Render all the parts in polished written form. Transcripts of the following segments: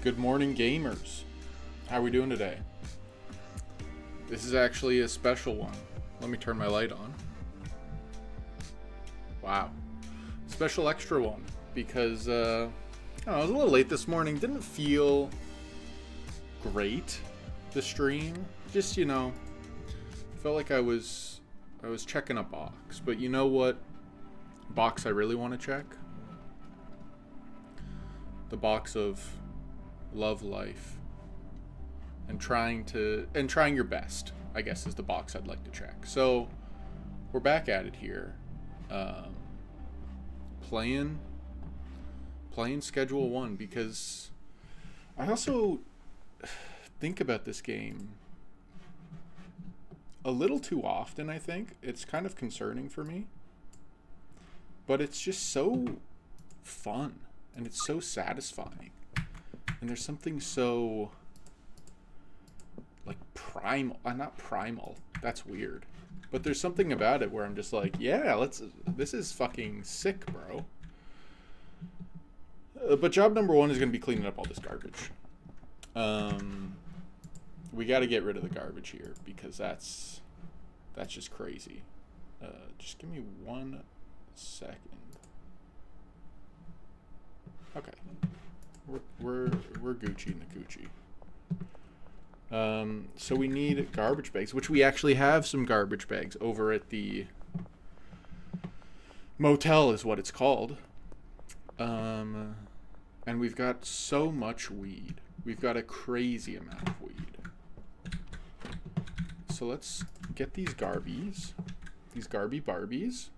Good morning, gamers. How are we doing today? This is actually a special one. Let me turn my light on. Wow. Special extra one. Because, I was a little late this morning. Didn't feel great, the stream. Just, felt like I was checking a box. But you know what box I really want to check? The box of love life and trying your best, I guess, is the box I'd like to check. So we're back at it here, playing Schedule 1, because I also think about this game a little too often. I think it's kind of concerning for me, but it's just so fun and it's so satisfying. And there's something so, like, primal. Not primal. That's weird. But there's something about it where I'm just like, yeah, this is fucking sick, bro. But job number one is going to be cleaning up all this garbage. We got to get rid of the garbage here, because that's just crazy. Just give me 1 second. Okay. We're Gucci in the Gucci. So we need garbage bags, which we actually have some garbage bags over at the motel, is what it's called. And we've got so much weed. We've got a crazy amount of weed. So let's get these Garbies. These Garby Barbies.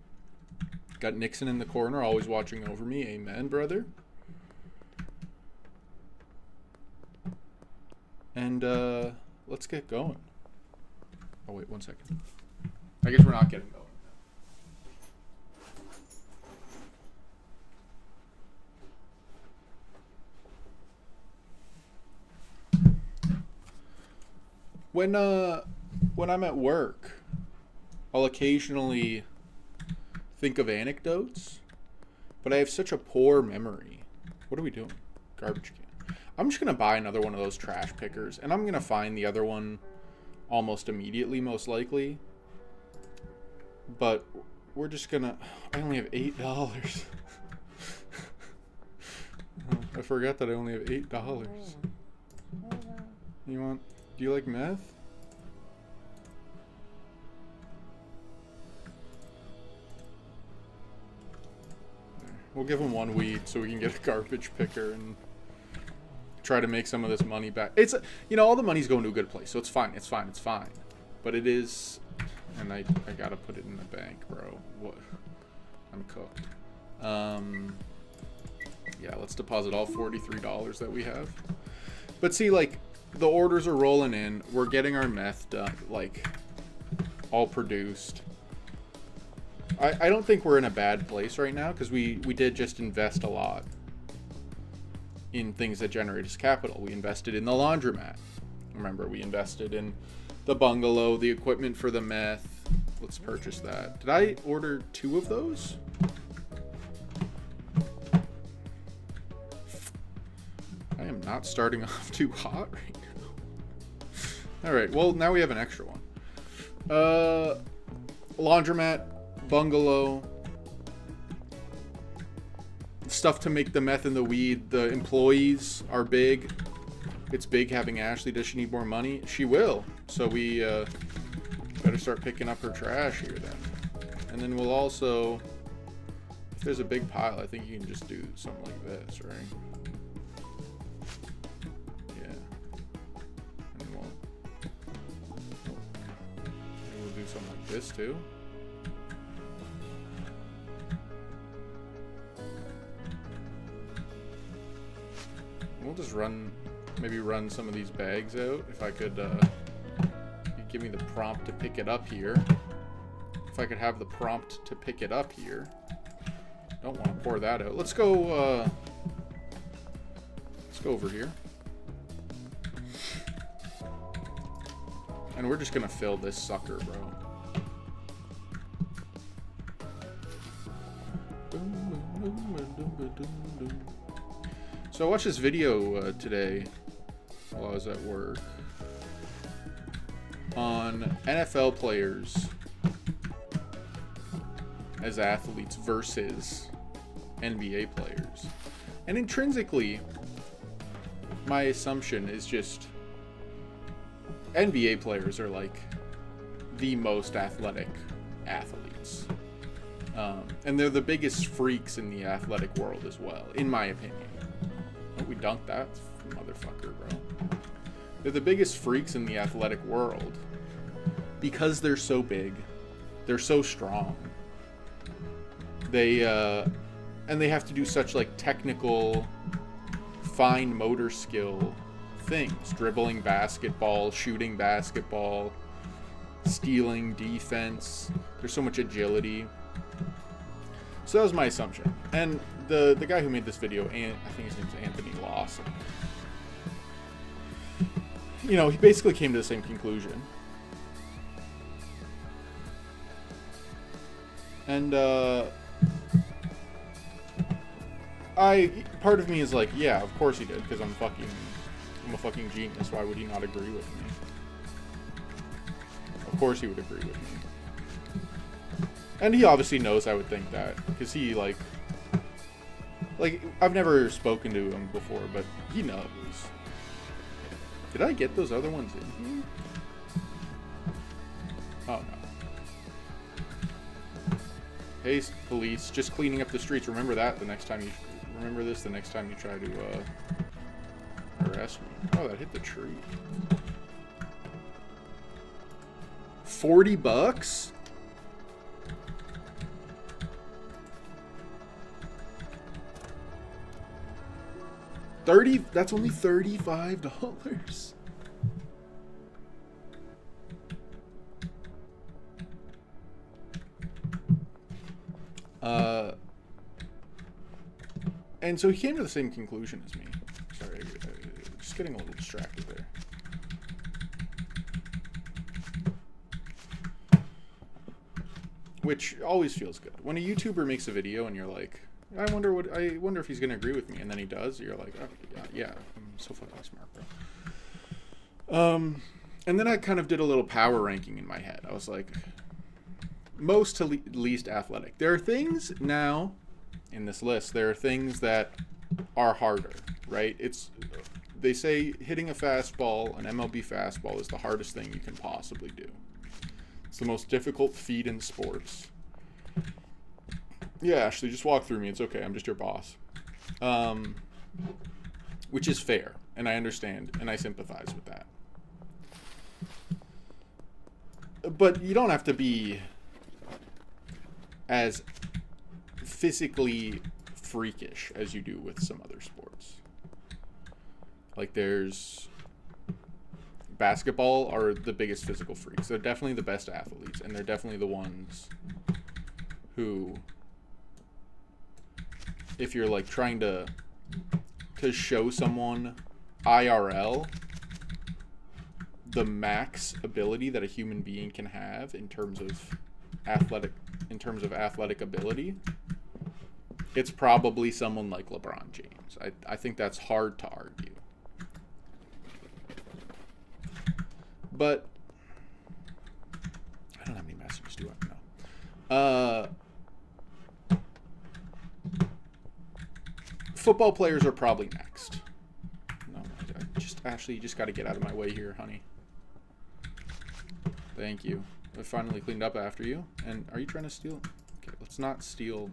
Got Nixon in the corner, always watching over me. Amen, brother. And let's get going. Oh, wait, 1 second. I guess we're not getting going. When I'm at work, I'll occasionally think of anecdotes, but I have such a poor memory. What are we doing? Garbage can. I'm just going to buy another one of those trash pickers, and I'm going to find the other one almost immediately, most likely. But we're just going to... I only have $8. I forgot that I only have $8. Do you like meth? We'll give him one weed so we can get a garbage picker and try to make some of this money back. It's, all the money's going to a good place, so it's fine. But it is, and I gotta put it in the bank, bro. What? I'm cooked. Yeah, let's deposit all $43 that we have. But see, like, the orders are rolling in. We're getting our meth done, like, all produced. I don't think we're in a bad place right now, because we did just invest a lot in things that generate us capital. We invested in the laundromat. Remember, we invested in the bungalow, the equipment for the meth. Let's purchase that. Did I order 2 of those? I am not starting off too hot right now. Alright, well, now we have an extra one. Laundromat, bungalow, stuff to make the meth and the weed. The employees are big. It's big having Ashley. Does she need more money? She will. So we better start picking up her trash here then. And then we'll also, if there's a big pile, I think you can just do something like this, right? Yeah. And we'll do something like this too. We'll just maybe run some of these bags out. If I could, you'd give me the prompt to pick it up here. If I could have the prompt to pick it up here. Don't want to pour that out. Let's go over here. And we're just gonna fill this sucker, bro. So I watched this video today while I was at work on NFL players as athletes versus NBA players. And intrinsically, my assumption is just NBA players are like the most athletic athletes. And they're the biggest freaks in the athletic world as well, in my opinion. Oh, we dunked that motherfucker, bro. They're the biggest freaks in the athletic world because they're so big, they're so strong. And they have to do such like technical, fine motor skill things: dribbling basketball, shooting basketball, stealing, defense. There's so much agility. So that was my assumption. And the guy who made this video, I think his name's Anthony Lawson, you know, he basically came to the same conclusion. And part of me is like, yeah, of course he did, because I'm a fucking genius. Why would he not agree with me? Of course he would agree with me. And he obviously knows I would think that, because he, like, I've never spoken to him before, but he knows. Did I get those other ones in here? Oh, no. Hey, police, just cleaning up the streets. Remember that the next time you try to, arrest me. Oh, that hit the tree. $40? That's only $35. And so he came to the same conclusion as me. Sorry, just getting a little distracted there. Which always feels good. When a YouTuber makes a video and you're like, I wonder if he's gonna agree with me, and then he does, you're like, oh, yeah, I'm so fucking smart, bro. And then I kind of did a little power ranking in my head. I was like, most to least athletic. There are things now in this list, there are things that are harder, right? They say hitting a fastball, an MLB fastball, is the hardest thing you can possibly do. It's the most difficult feat in sports. Yeah, Ashley, just walk through me. It's okay. I'm just your boss. Which is fair, and I understand, and I sympathize with that. But you don't have to be as physically freakish as you do with some other sports. Like, there's basketball are the biggest physical freaks. They're definitely the best athletes, and they're definitely the ones who, if you're like trying to show someone IRL the max ability that a human being can have in terms of athletic ability, it's probably someone like LeBron James. I think that's hard to argue. But I don't have any messages, do I? No. Football players are probably next. No, Ashley, you just got to get out of my way here, honey. Thank you. I finally cleaned up after you. And are you trying to steal? Okay, let's not steal.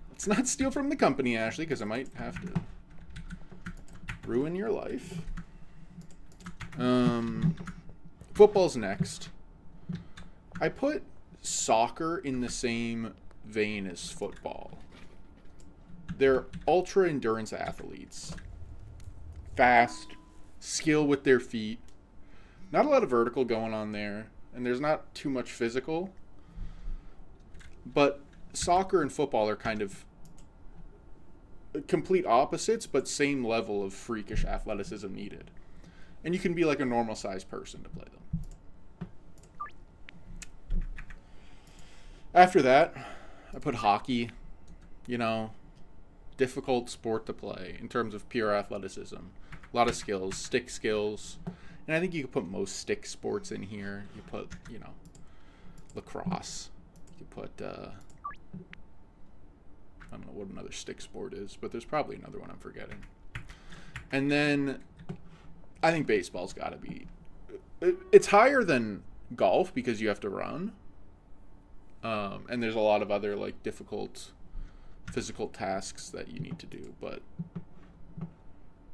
Let's not steal from the company, Ashley, because I might have to ruin your life. Football's next. I put soccer in the same vein as football. They're ultra endurance athletes. Fast, skill with their feet. Not a lot of vertical going on there, and there's not too much physical. But soccer and football are kind of complete opposites, but same level of freakish athleticism needed. And you can be like a normal sized person to play them. After that, I put hockey. You know, difficult sport to play in terms of pure athleticism. A lot of skills, stick skills. And I think you could put most stick sports in here. You put, you know, lacrosse. You could put, I don't know what another stick sport is, but there's probably another one I'm forgetting. And then I think baseball's got to be, it's higher than golf because you have to run. And there's a lot of other like difficult physical tasks that you need to do, but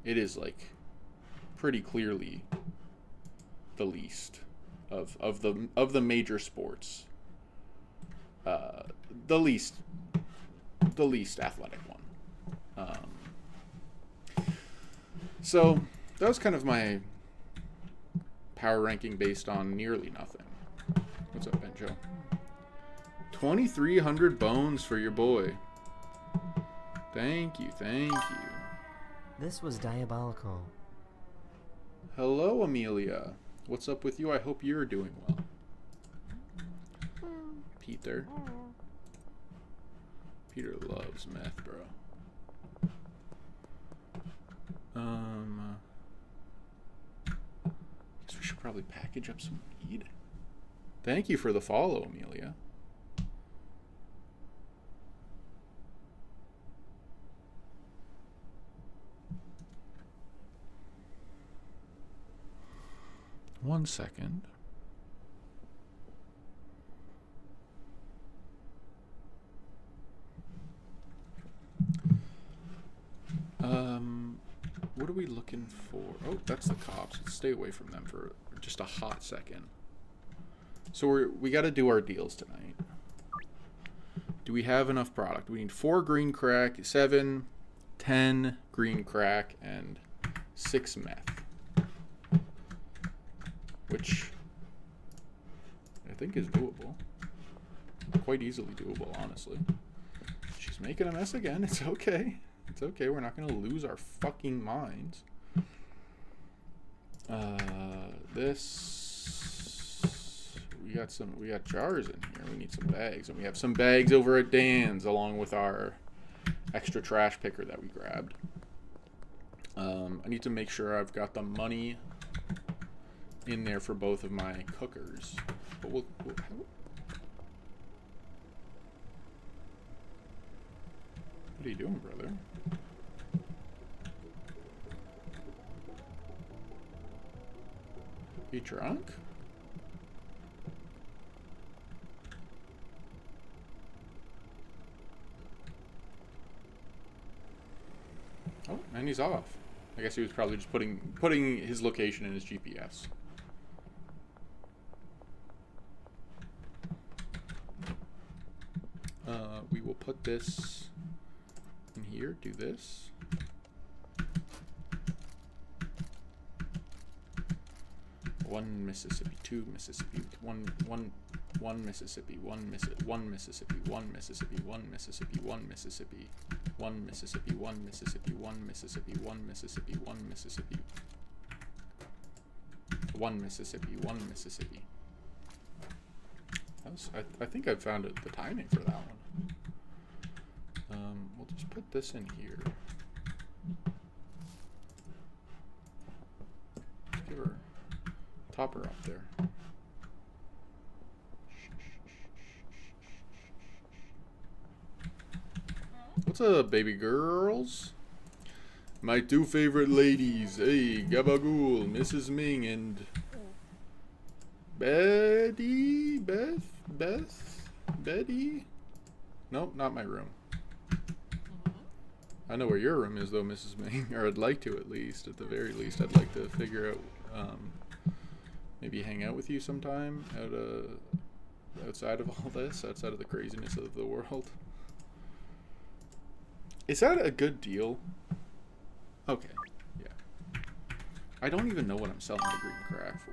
it is like pretty clearly the least of the major sports. The least athletic one. So that was kind of my power ranking based on nearly nothing. What's up, Benjo? 2,300 bones for your boy. Thank you, thank you. This was diabolical. Hello, Amelia. What's up with you? I hope you're doing well. Peter. Peter loves meth, bro. Guess we should probably package up some weed. Thank you for the follow, Amelia. One second. What are we looking for? Oh, that's the cops. Let's stay away from them for just a hot second. So we got to do our deals tonight. Do we have enough product? We need 4 green crack, 7, 10 green crack, and 6 meth. Which I think is doable. Quite easily doable, honestly. She's making a mess again. It's okay. It's okay. We're not going to lose our fucking minds. We got jars in here. We need some bags. And we have some bags over at Dan's along with our extra trash picker that we grabbed. I need to make sure I've got the money in there for both of my cookers. But what are you doing, brother? You drunk? Oh, and he's off. I guess he was probably just putting his location in his GPS. We will put this in here. Do this. One Mississippi, 2 Mississippi, one Mississippi, one Mississippi, one Mississippi, one Mississippi, one Mississippi, one Mississippi, one Mississippi, one Mississippi, one Mississippi, one Mississippi, one Mississippi, one Mississippi, one Mississippi. I think I found the timing for that one. We'll just put this in here. Let's give her topper up there. What's up, baby girls? My 2 favorite ladies. Hey, Gabagool, Mrs. Ming, and Betty? Nope, not my room. I know where your room is, though, Mrs. Ming, or I'd like to at least. At the very least, I'd like to figure out, maybe hang out with you sometime outside of all this, outside of the craziness of the world. Is that a good deal? Okay, yeah. I don't even know what I'm selling the green crack for.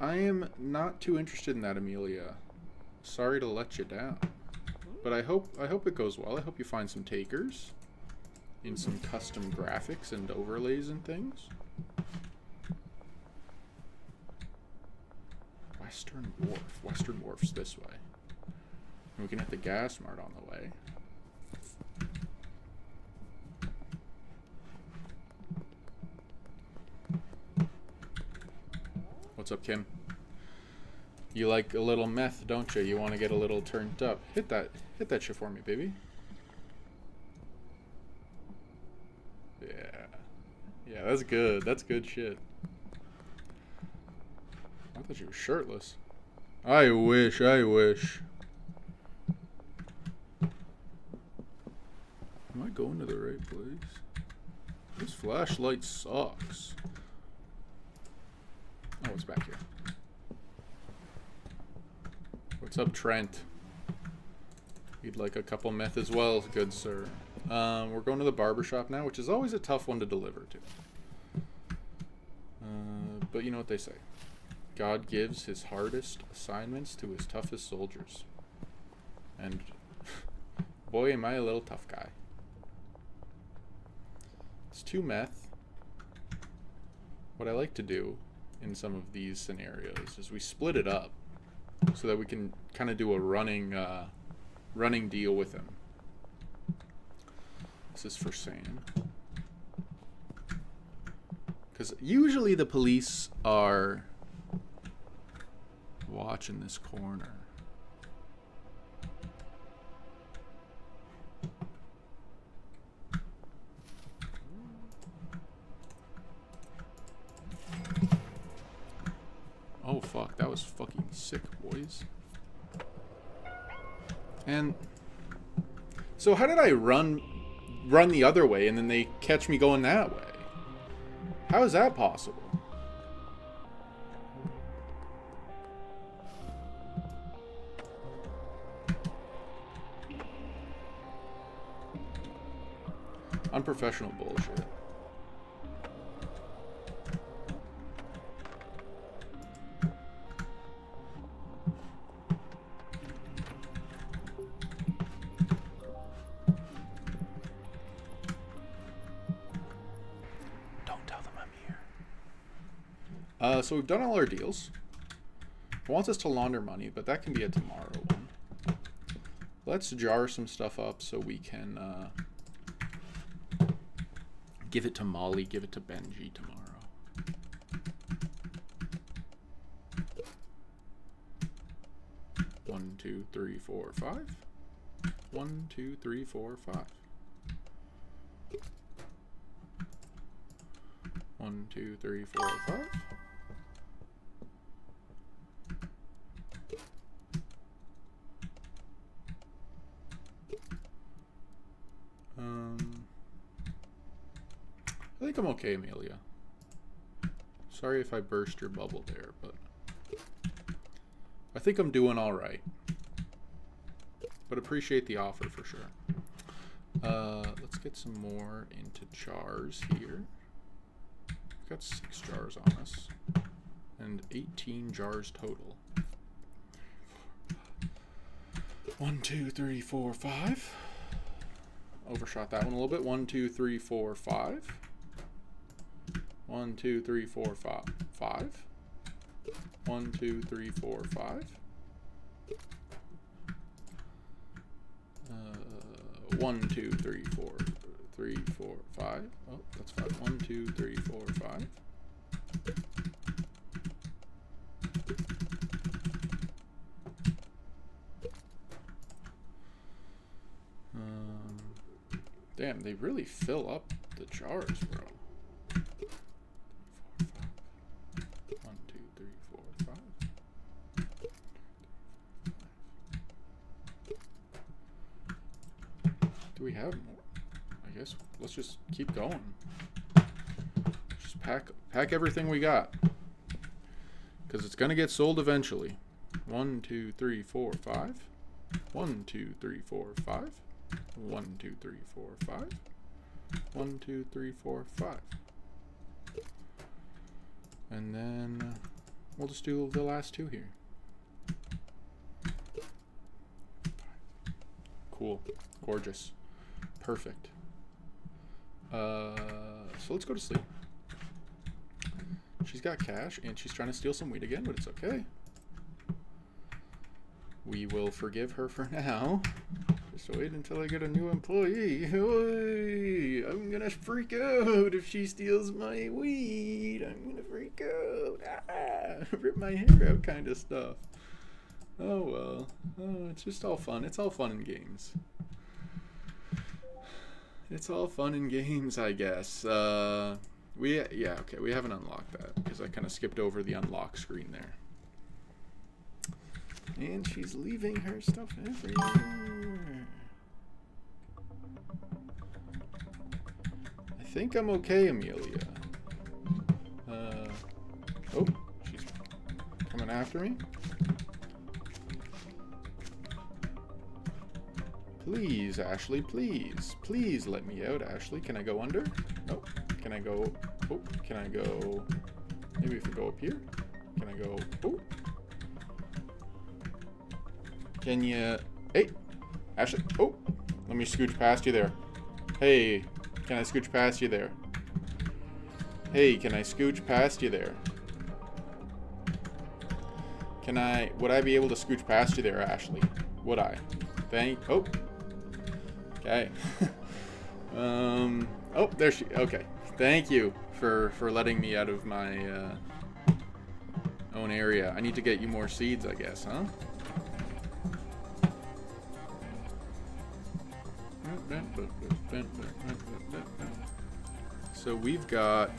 I am not too interested in that, Amelia. Sorry to let you down. But I hope it goes well. I hope you find some takers in some custom graphics and overlays and things. Western Wharf's this way. We can hit the gas mart on the way. What's up, Kim? You like a little meth, don't you? You want to get a little turned up. Hit that shit for me, baby. Yeah. Yeah, that's good. That's good shit. I thought you were shirtless. I wish. Am I going to the right place? This flashlight sucks. Oh, it's back here. What's up, Trent? You'd like a couple meth as well, good sir. We're going to the barbershop now, which is always a tough one to deliver to. But you know what they say. God gives his hardest assignments to his toughest soldiers. And boy, am I a little tough guy. It's 2 meth. What I like to do in some of these scenarios is we split it up so that we can kind of do a running deal with him. This is for Sam. Because usually the police are watching this corner. Oh fuck, that was fucking sick, boys. And so how did I run the other way and then they catch me going that way? How is that possible? Unprofessional bullshit. So we've done all our deals. It wants us to launder money, but that can be a tomorrow one. Let's jar some stuff up so we can give it to Molly, give it to Benji tomorrow. One, two, three, four, five. 1, 2, 3, 4, 5. 1, 2, 3, 4, 5. I think I'm okay, Amelia. Sorry if I burst your bubble there, but I think I'm doing all right. But appreciate the offer for sure. Let's get some more into jars here. We've got 6 jars on us and 18 jars total. 1, 2, 3, 4, 5. Overshot that one a little bit. 1, 2, 3, 4, 5. 1, 2, 3, 4, 5. 5. 1, 2, 3, 4, 5. 1, 2, 3, 4, 3, 4, 5. Oh, that's 5. 1, 2, 3, 4, 5. Damn, they really fill up the jars, bro. 1, 2, 3, 4, 5. Do we have more? I guess let's just keep going. Just pack everything we got, because it's gonna get sold eventually. 1, 2, 3, 4, 5. 1, 2, 3, 4, 5. 1, 2, 3, 4, 5. 1, 2, 3, 4, 5. And then we'll just do the last 2 here. Cool. Gorgeous. Perfect. So let's go to sleep. She's got cash and she's trying to steal some weed again, but it's okay. we will forgive her for now. Just wait until I get a new employee. Oy, I'm gonna freak out if she steals my weed. I'm gonna freak out. Rip my hair out kind of stuff. Oh well. Oh, it's just all fun. It's all fun and games. It's all fun and games, I guess. We haven't unlocked that because I kind of skipped over the unlock screen there. And she's leaving her stuff everywhere. I think I'm okay, Amelia. Oh, she's coming after me. Please, Ashley, please. Please let me out, Ashley. Can I go under? Nope. Can I go... Oh, can I go... Maybe if I go up here? Can I go... Oh. Can you... Hey, Ashley. Oh, let me scooch past you there. Hey, can I scooch past you there? Hey, can I scooch past you there? Would I be able to scooch past you there, Ashley? Would I? Oh. Okay. Oh, there she... Okay. Thank you for letting me out of my own area. I need to get you more seeds, I guess, huh? So we've got...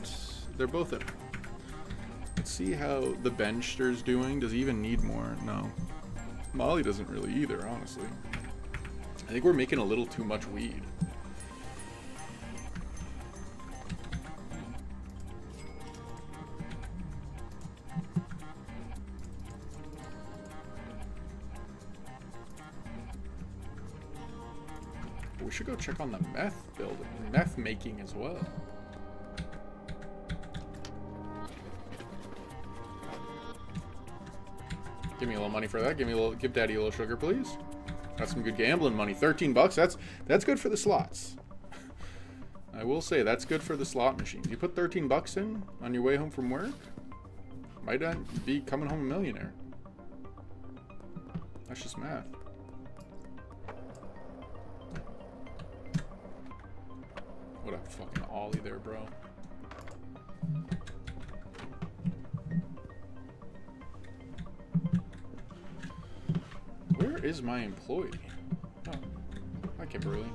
They're both in. Let's see how the benchster's doing. Does he even need more? No. Molly doesn't really either, honestly. I think we're making a little too much weed. We should go check on the meth building, meth making as well. Give me a little money for that. Give Daddy a little sugar, please. That's some good gambling money. 13 bucks. That's good for the slots. I will say that's good for the slot machines. You put 13 bucks in on your way home from work, might not be coming home a millionaire. That's just math. What a fucking ollie there, bro. Where is my employee? Oh, hi, Kimberly.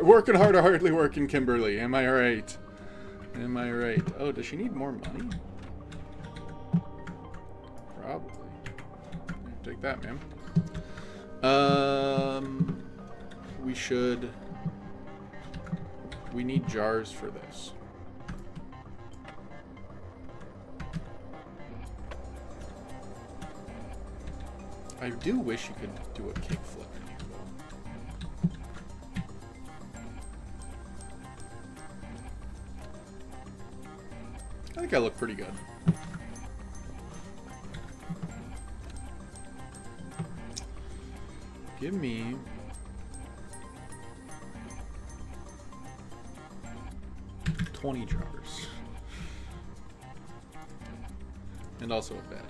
Working hard or hardly working, Kimberly. Am I right? Am I right? Oh, does she need more money? Probably. Take that, ma'am. We need jars for this. I do wish you could do a kickflip in here, though. I think I look pretty good. Give me... $20 jars. And also a bed.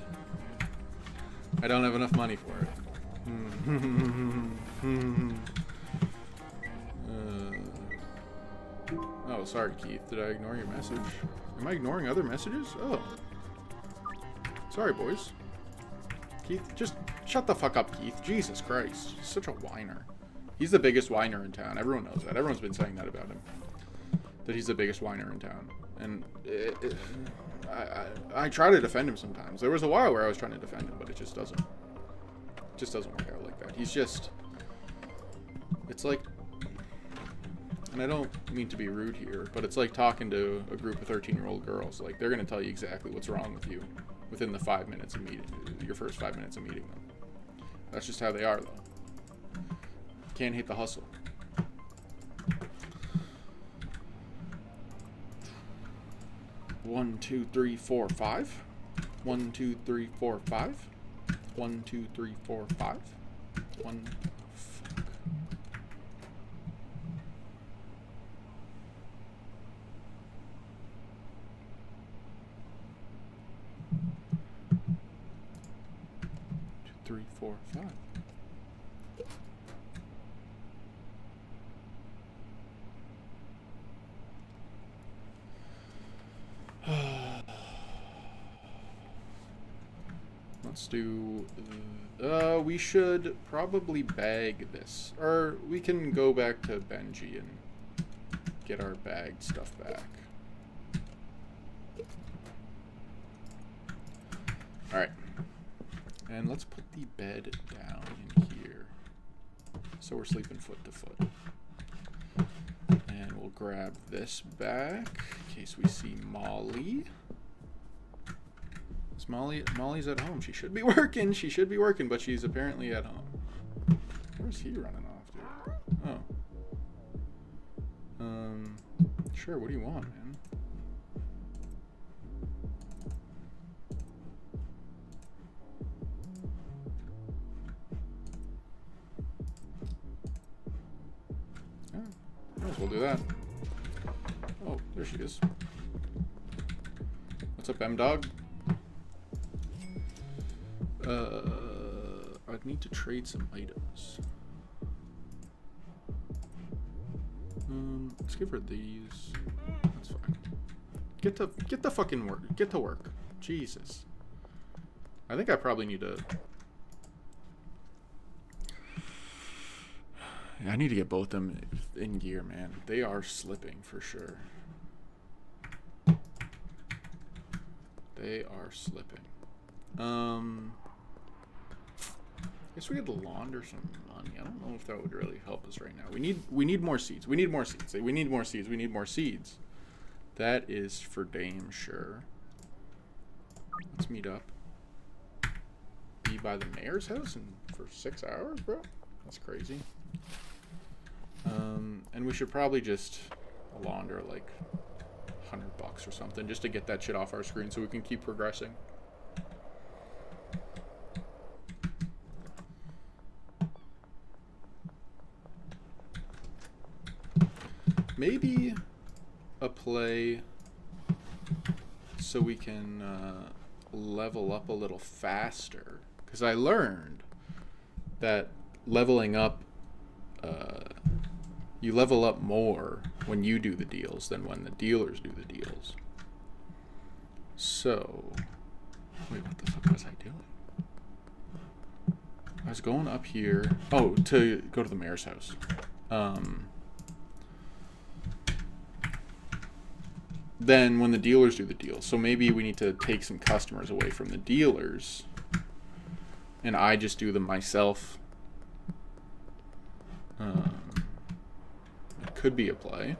I don't have enough money for it. Oh, sorry, Keith. Did I ignore your message? Am I ignoring other messages? Oh. Sorry, boys. Keith, just shut the fuck up, Keith. Jesus Christ. He's such a whiner. He's the biggest whiner in town. Everyone knows that. Everyone's been saying that about him. That he's the biggest whiner in town. And I try to defend him sometimes. There was a while where I was trying to defend him, but it just doesn't work out like that. He's just... It's like... And I don't mean to be rude here, but it's like talking to a group of 13-year-old girls. Like, they're going to tell you exactly what's wrong with you within the 5 minutes of meeting, your first 5 minutes of meeting them. That's just how they are, though. Can't hate the hustle. One, two, three, four, five. 1, 2, 3, 4, 5. 1, 2, 3, 4, 5. 1. Fuck. 4, 5. Let's do... we should probably bag this. Or we can go back to Benji and get our bagged stuff back. Alright. And let's put the bed down in here. So we're sleeping foot to foot. And we'll grab this back in case we see Molly. Molly's at home. She should be working. She should be working, but she's apparently at home. Where's he running off to? Oh. Sure, what do you want, man? Yeah, might as well do that. Oh, there she is. What's up, M-Dog? I'd need to trade some items. Let's give her these. That's fine. Get the fucking work. Get to work. Jesus. I think I probably need to... I need to get both them in gear, man. They are slipping for sure. They are slipping. I guess we could launder some money. I don't know if that would really help us right now. We need more seeds. We need more seeds. We need more seeds. We need more seeds. That is for damn sure. Let's meet up. Be by the mayor's house for 6 hours, bro? That's crazy. And we should probably just launder like $100 or something just to get that shit off our screen so we can keep progressing. Maybe a play so we can level up a little faster. Because I learned that leveling up, you level up more when you do the deals than when the dealers do the deals. So, wait, what the fuck was I doing? I was going up here. Oh, to go to the mayor's house. Then when the dealers do the deals. So maybe we need to take some customers away from the dealers. And I just do them myself. It could be a play.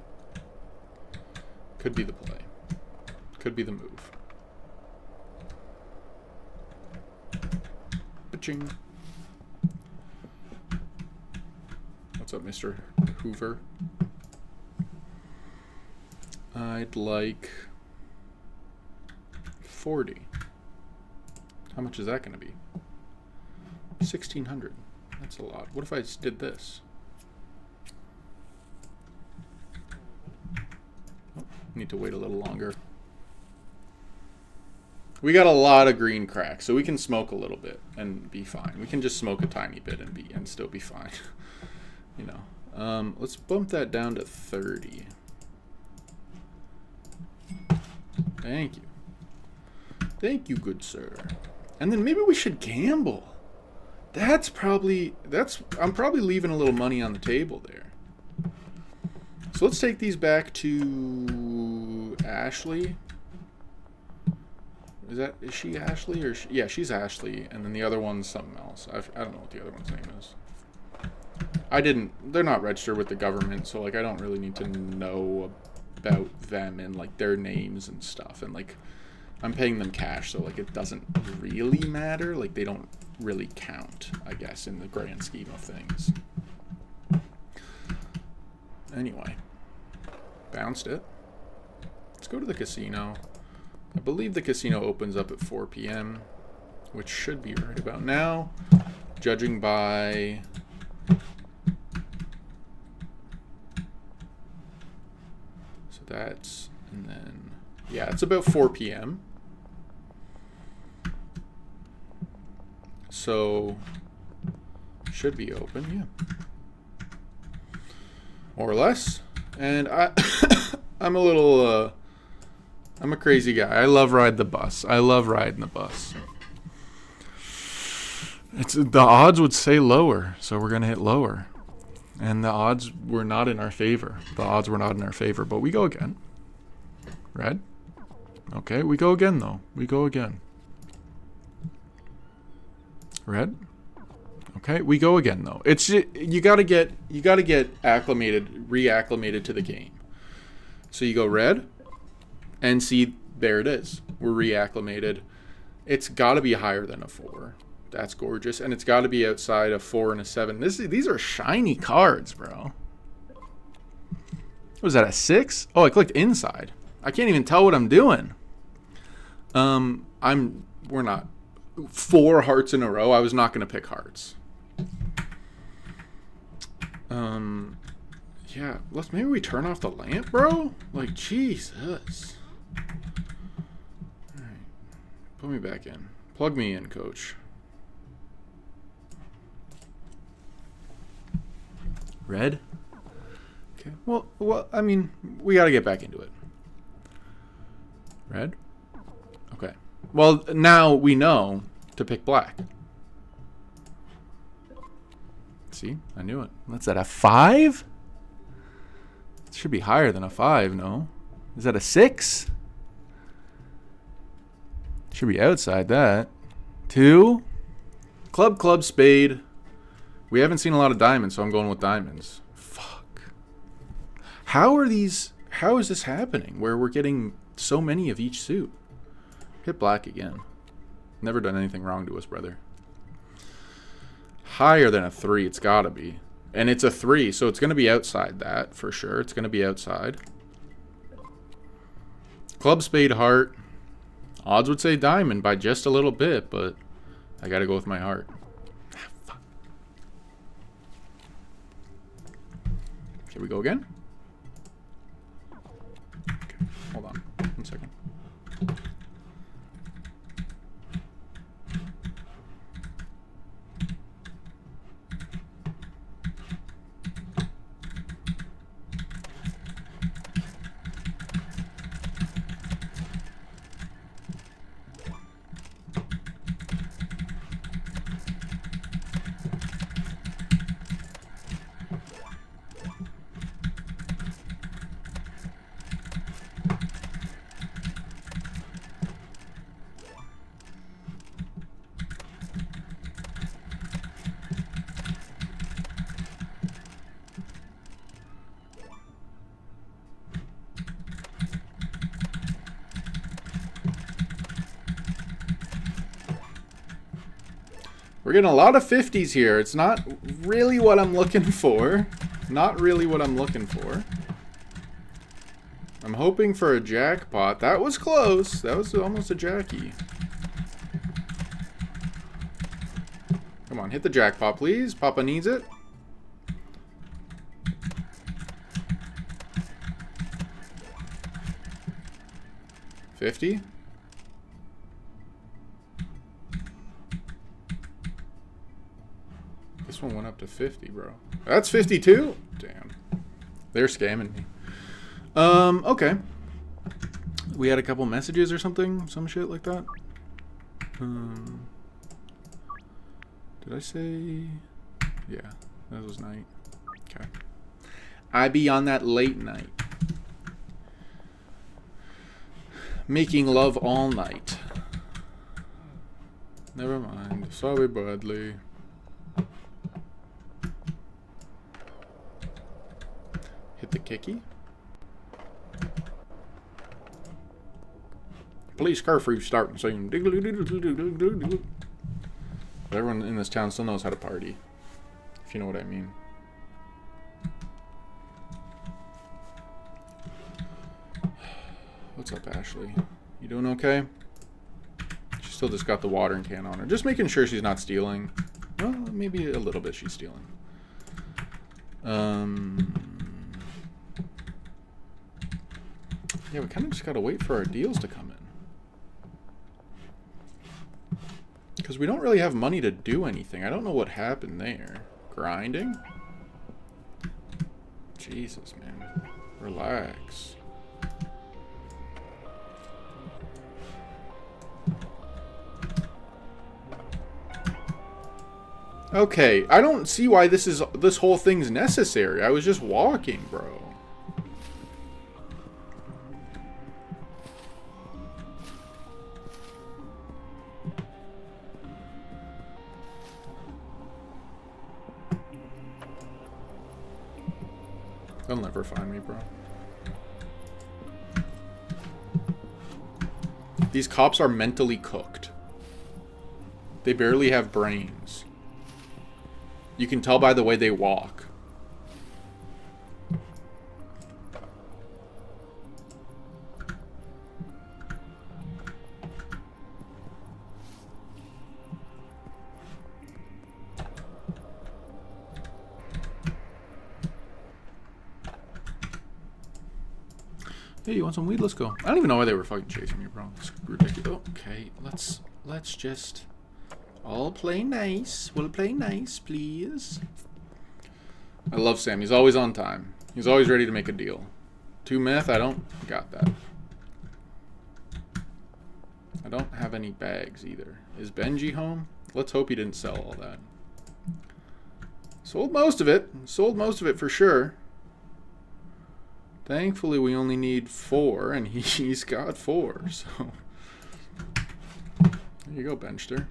Could be the play. Could be the move. Ba-ching. What's up, Mr. Hoover? I'd like 40. How much is that going to be? 1,600. That's a lot. What if I just did this? Oh, need to wait a little longer. We got a lot of green cracks, so we can smoke a little bit and be fine. We can just smoke a tiny bit and still be fine. You know. Let's bump that down to 30. Thank you. Thank you, good sir. And then maybe we should gamble. I'm probably leaving a little money on the table there. So let's take these back to Ashley. Is she Ashley or yeah, she's Ashley, and then the other one's something else. I don't know what the other one's name is. They're not registered with the government, so like I don't really need to know about them and like their names and stuff, and like I'm paying them cash, so like it doesn't really matter. Like they don't really count, I guess, in the grand scheme of things. Anyway, bounced it. Let's go to the casino. I believe the casino opens up at 4 p.m., which should be right about now, judging by so that's, and then yeah, it's about 4 p.m. So should be open, yeah. More or less. And I'm a little, I'm a crazy guy. I love riding the bus. I love riding the bus. The odds would say lower, so we're going to hit lower. And the odds were not in our favor. The odds were not in our favor, but we go again. Red. Okay, we go again, though. We go again. Red. Okay, we go again, though. It's you gotta get reacclimated to the game. So you go red, and see, there it is. We're reacclimated. It's got to be higher than a 4. That's gorgeous. And it's got to be outside a 4 and a 7. These are shiny cards, bro. Was that a 6? Oh, I clicked inside. I can't even tell what I'm doing. We're not 4 hearts in a row. I was not going to pick hearts. Yeah, maybe we turn off the lamp, bro? Like, Jesus. All right. Put me back in. Plug me in, coach. Red? Okay. Well, I mean, we got to get back into it. Red? Okay. Well, now we know to pick black. See? I knew it. That's at a 5? It should be higher than a 5, no? Is that a 6? Should be outside that. 2? Club, spade. We haven't seen a lot of diamonds, so I'm going with diamonds. Fuck. How is this happening where we're getting so many of each suit? Hit black again. Never done anything wrong to us, brother. Higher than a 3, it's gotta be. And it's a 3, so it's gonna be outside that for sure. It's gonna be outside. Club, spade, heart. Odds would say diamond by just a little bit, but I gotta go with my heart. Here we go again. Okay, hold on 1 second. We're getting a lot of 50s here. It's not really what I'm looking for. Not really what I'm looking for. I'm hoping for a jackpot. That was close. That was almost a jackie. Come on, hit the jackpot, please. Papa needs it. $50. This one went up to 50, bro. That's 52? Damn. They're scamming me. Okay. We had a couple messages or something? Some shit like that? Did I say... Yeah, that was night. Okay. I be on that late night. Making love all night. Never mind. Sorry, Bradley. Hit the kicky. Police curfew starting soon. But everyone in this town still knows how to party. If you know what I mean. What's up, Ashley? You doing okay? She still just got the watering can on her. Just making sure she's not stealing. Well, maybe a little bit she's stealing. Yeah, we kind of just gotta wait for our deals to come in. Because we don't really have money to do anything. I don't know what happened there. Grinding? Jesus, man. Relax. Okay, I don't see why this whole thing's necessary. I was just walking, bro. They'll never find me, bro. These cops are mentally cooked. They barely have brains. You can tell by the way they walk. Hey, you want some weed? Let's go. I don't even know why they were fucking chasing me, bro. It's ridiculous. Okay, let's just all play nice. We'll play nice, please. I love Sam. He's always on time. He's always ready to make a deal. 2 meth? I don't got that. I don't have any bags either. Is Benji home? Let's hope he didn't sell all that. Sold most of it. Sold most of it for sure. Thankfully, we only need 4, and he's got 4, so... There you go, Benchster.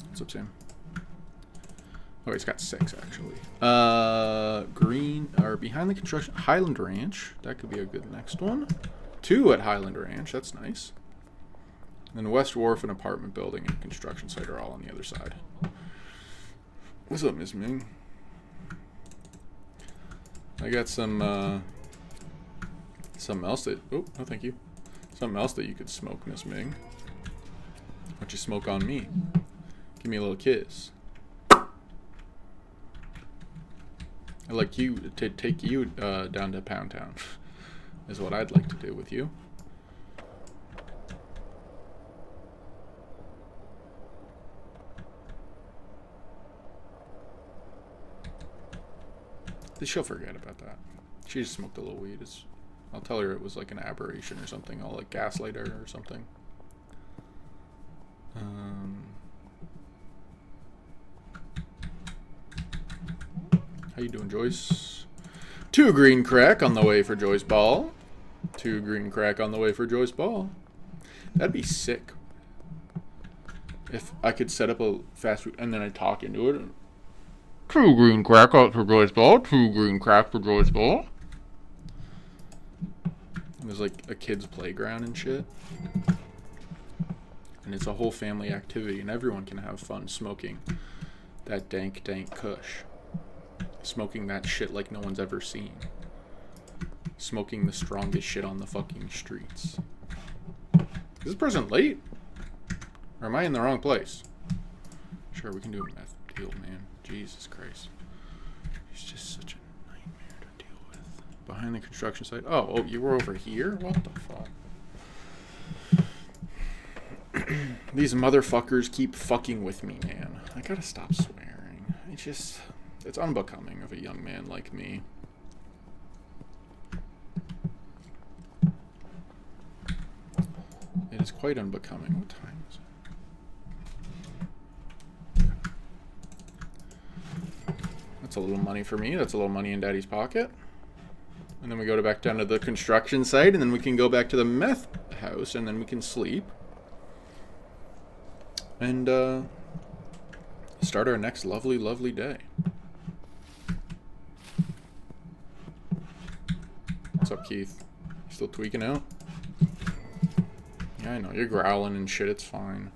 What's up, Sam? Oh, he's got 6, actually. Green, or behind the construction... Highland Ranch. That could be a good next one. 2 at Highland Ranch. That's nice. And West Wharf, an apartment building, and construction site are all on the other side. What's up, Miss Ming? I got some, something else that... Oh, no thank you. Something else that you could smoke, Miss Ming. Why don't you smoke on me? Give me a little kiss. I'd like you to take you down to Pound Town. Is what I'd like to do with you. She'll forget about that. She just smoked a little weed. I'll tell her it was like an aberration or something. I'll like gaslight her or something. How you doing, Joyce? 2 green crack on the way for Joyce Ball. 2 green crack on the way for Joyce Ball. That'd be sick. If I could set up a fast food and then I talk into it. 2 green crack out for Joyce Ball. 2 green crack for Joyce Ball. And there's like a kid's playground and shit. And it's a whole family activity and everyone can have fun smoking that dank kush. Smoking that shit like no one's ever seen. Smoking the strongest shit on the fucking streets. Is this person late? Or am I in the wrong place? Sure, we can do a meth deal, man. Jesus Christ. He's just such a nightmare to deal with. Behind the construction site. Oh, you were over here? What the fuck? These motherfuckers keep fucking with me, man. I gotta stop swearing. It's unbecoming of a young man like me. It is quite unbecoming. What time is it? That's a little money for me. That's a little money in Daddy's pocket. And then we go back down to the construction site, and then we can go back to the meth house, and then we can sleep. And, start our next lovely, lovely day. What's up, Keith? Still tweaking out? Yeah, I know. You're growling and shit. It's fine.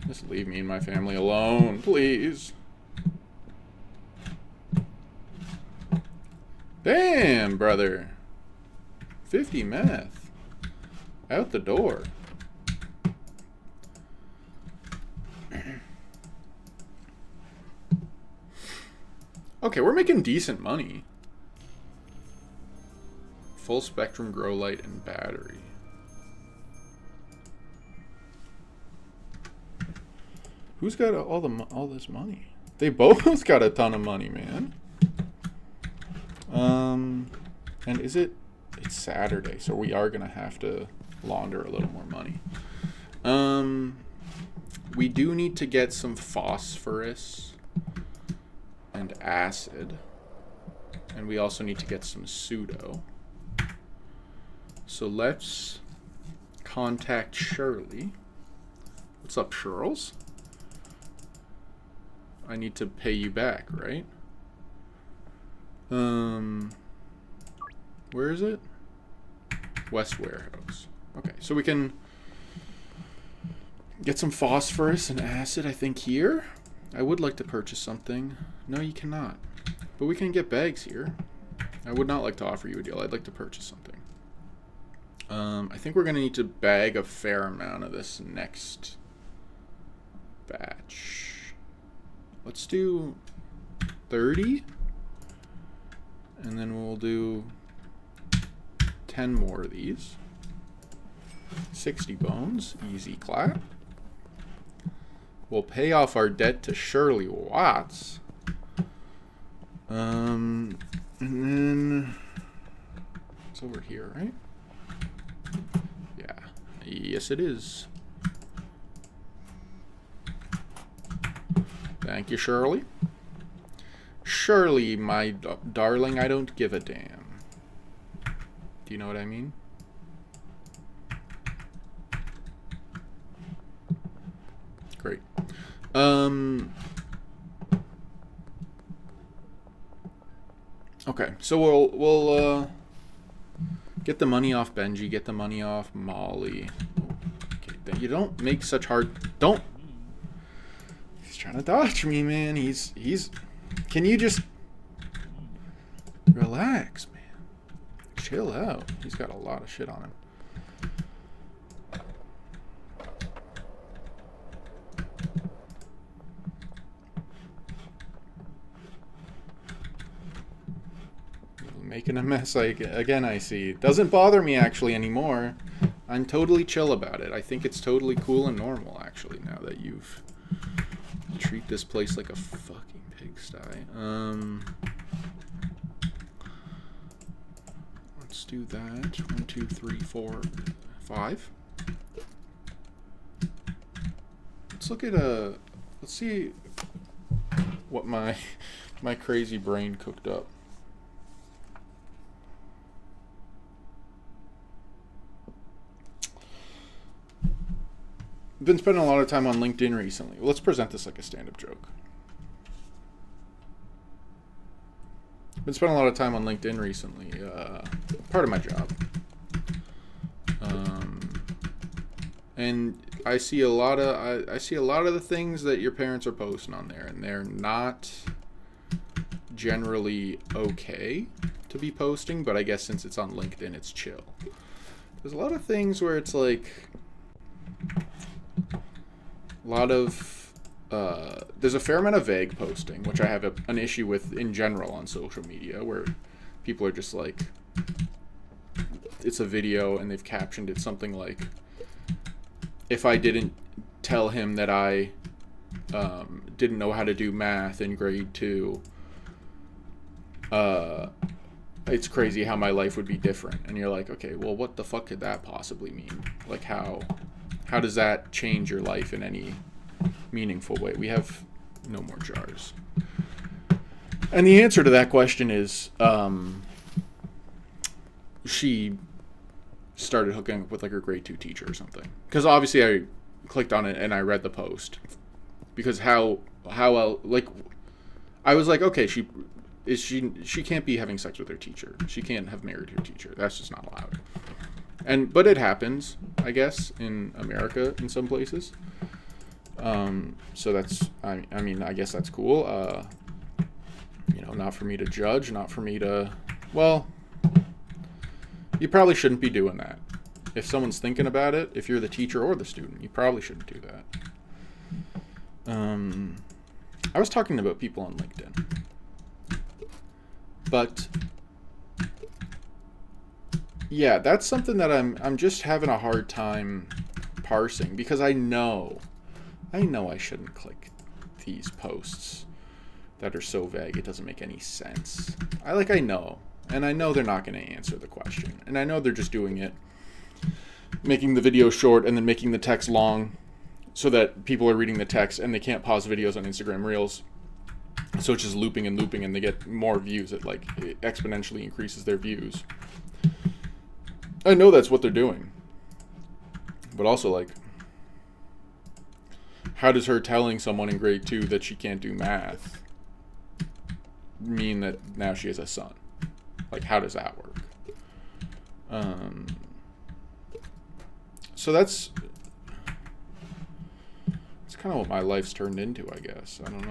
Just leave me and my family alone, please. Damn, brother. 50 meth. Out the door. Okay, we're making decent money. Full spectrum grow light and battery. Who's got all this money? They both got a ton of money, man. And it's Saturday, so we are gonna have to launder a little more money. We do need to get some phosphorus and acid, and we also need to get some pseudo. So let's contact Shirley. What's up, Shirls? I need to pay you back, right? Where is it? West Warehouse. Okay, so we can get some phosphorus and acid, I think, here. I would like to purchase something. No, you cannot. But we can get bags here. I would not like to offer you a deal. I'd like to purchase something. I think we're going to need to bag a fair amount of this next batch. Let's do 30. And then we'll do 10 more of these. 60 bones. Easy clap. We'll pay off our debt to Shirley Watts. And then it's over here, right? Yeah. Yes, it is. Thank you, Shirley. Shirley, my darling, I don't give a damn. Do you know what I mean? Great. Okay, so we'll get the money off Benji, get the money off Molly. Okay, you don't make such hard. Don't. He's trying to dodge me, man. He's. Can you just relax, man? Chill out. He's got a lot of shit on him. Making a mess again, I see. Doesn't bother me actually anymore. I'm totally chill about it. I think it's totally cool and normal actually now that you've treat this place like a fucking pigsty. Let's do that. 1, 2, 3, 4, 5. Let's look at let's see what my crazy brain cooked up. Been spending a lot of time on LinkedIn recently. Let's present this like a stand-up joke. Been spending a lot of time on LinkedIn recently. Part of my job. And I see a lot of the things that your parents are posting on there, and they're not generally okay to be posting, but I guess since it's on LinkedIn, it's chill. There's a lot of things where it's like there's a fair amount of vague posting, which I have an issue with in general on social media, where people are just like, it's a video and they've captioned it something like, if I didn't tell him that I didn't know how to do math in grade 2, it's crazy how my life would be different. And you're like, okay, well, what the fuck could that possibly mean? Like, how does that change your life in any meaningful way? We have no more jars. And the answer to that question is, she started hooking up with like her grade 2 teacher or something. Because obviously I clicked on it and I read the post. Because how like, I was like, okay, she can't be having sex with her teacher. She can't have married her teacher. That's just not allowed. But it happens, I guess, in America in some places. So that's, I mean, I guess that's cool. Not for me to judge, not for me to, well, you probably shouldn't be doing that. If someone's thinking about it, if you're the teacher or the student, you probably shouldn't do that. I was talking about people on LinkedIn. But Yeah, that's something that I'm just having a hard time parsing because I know I shouldn't click these posts that are so vague it doesn't make any sense. I know. And I know they're not going to answer the question. And I know they're just doing it, making the video short and then making the text long so that people are reading the text and they can't pause videos on Instagram Reels. So it's just looping and looping and they get more views. It exponentially increases their views. I know that's what they're doing. But also how does her telling someone in grade 2 that she can't do math mean that now she has a son? How does that work? So that's kind of what my life's turned into, I guess. I don't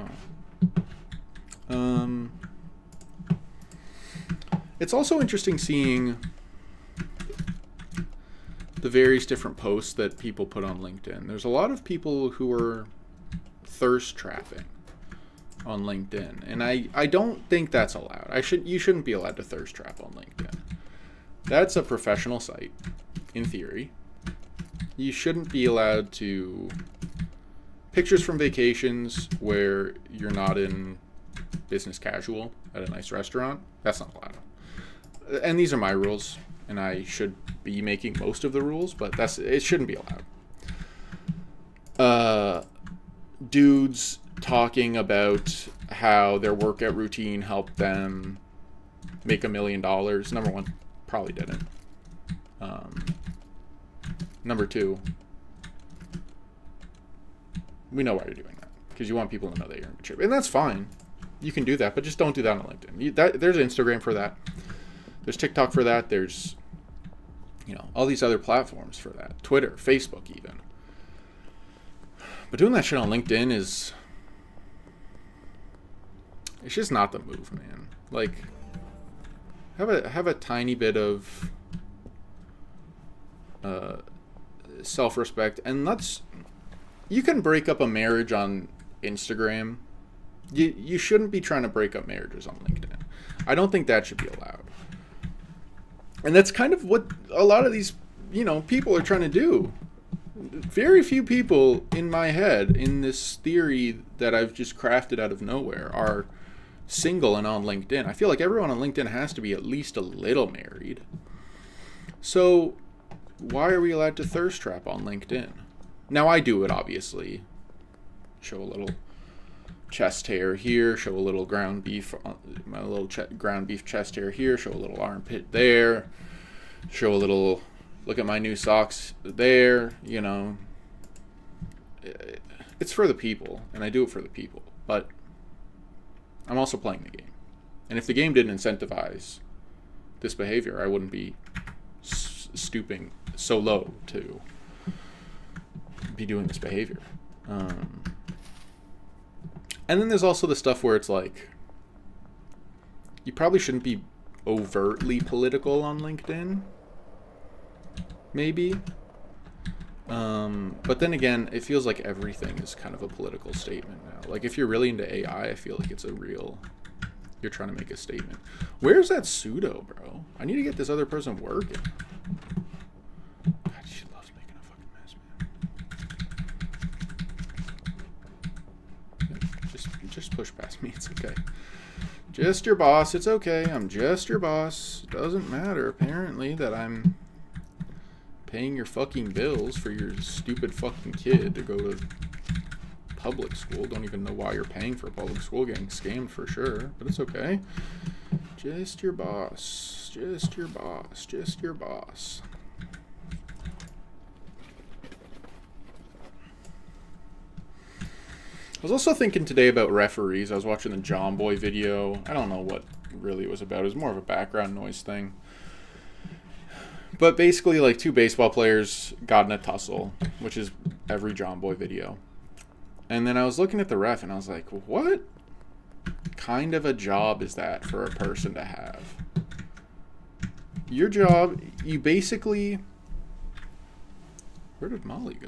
know. It's also interesting seeing the various different posts that people put on LinkedIn. There's a lot of people who are thirst trapping on LinkedIn, and I don't think that's allowed. You shouldn't be allowed to thirst trap on LinkedIn. That's a professional site, in theory. You shouldn't be allowed to pictures from vacations where you're not in business casual at a nice restaurant. That's not allowed. And these are my rules, and I should be making most of the rules, but it shouldn't be allowed. Dudes talking about how their workout routine helped them make $1 million. Number one, probably didn't. Number two, we know why you're doing that because you want people to know that you're in good shape, and that's fine. You can do that, but just don't do that on LinkedIn. There's Instagram for that. There's TikTok for that. There's all these other platforms for that. Twitter, Facebook, even. But doing that shit on LinkedIn it's just not the move, man. Have a tiny bit of self-respect, and you can break up a marriage on Instagram. You shouldn't be trying to break up marriages on LinkedIn. I don't think that should be allowed. And that's kind of what a lot of these, people are trying to do. Very few people in my head, in this theory that I've just crafted out of nowhere, are single and on LinkedIn. I feel like everyone on LinkedIn has to be at least a little married. So why are we allowed to thirst trap on LinkedIn? Now I do it, obviously. Show a little chest hair here, show a little ground beef, my little ground beef chest hair here, show a little armpit there, show a little, look at my new socks there, It's for the people, and I do it for the people, but I'm also playing the game. And if the game didn't incentivize this behavior, I wouldn't be stooping so low to be doing this behavior. And then there's also the stuff where it's you probably shouldn't be overtly political on LinkedIn. Maybe. But then again, it feels like everything is kind of a political statement now. If you're really into AI, I feel like you're trying to make a statement. Where's that pseudo, bro? I need to get this other person working. God, she loves making a fucking mess, man. Just push past me. It's okay. Just your boss. It's okay. I'm just your boss. Doesn't matter, apparently, that I'm paying your fucking bills for your stupid fucking kid to go to public school. Don't even know why you're paying for public school. Getting scammed for sure, but it's okay. Just your boss. Just your boss. Just your boss. I was also thinking today about referees. I was watching the John Boy video. I don't know what really it was about. It was more of a background noise thing. But basically, two baseball players got in a tussle, which is every John Boy video. And then I was looking at the ref, and I was like, what kind of a job is that for a person to have? Your job, you basically... Where did Molly go?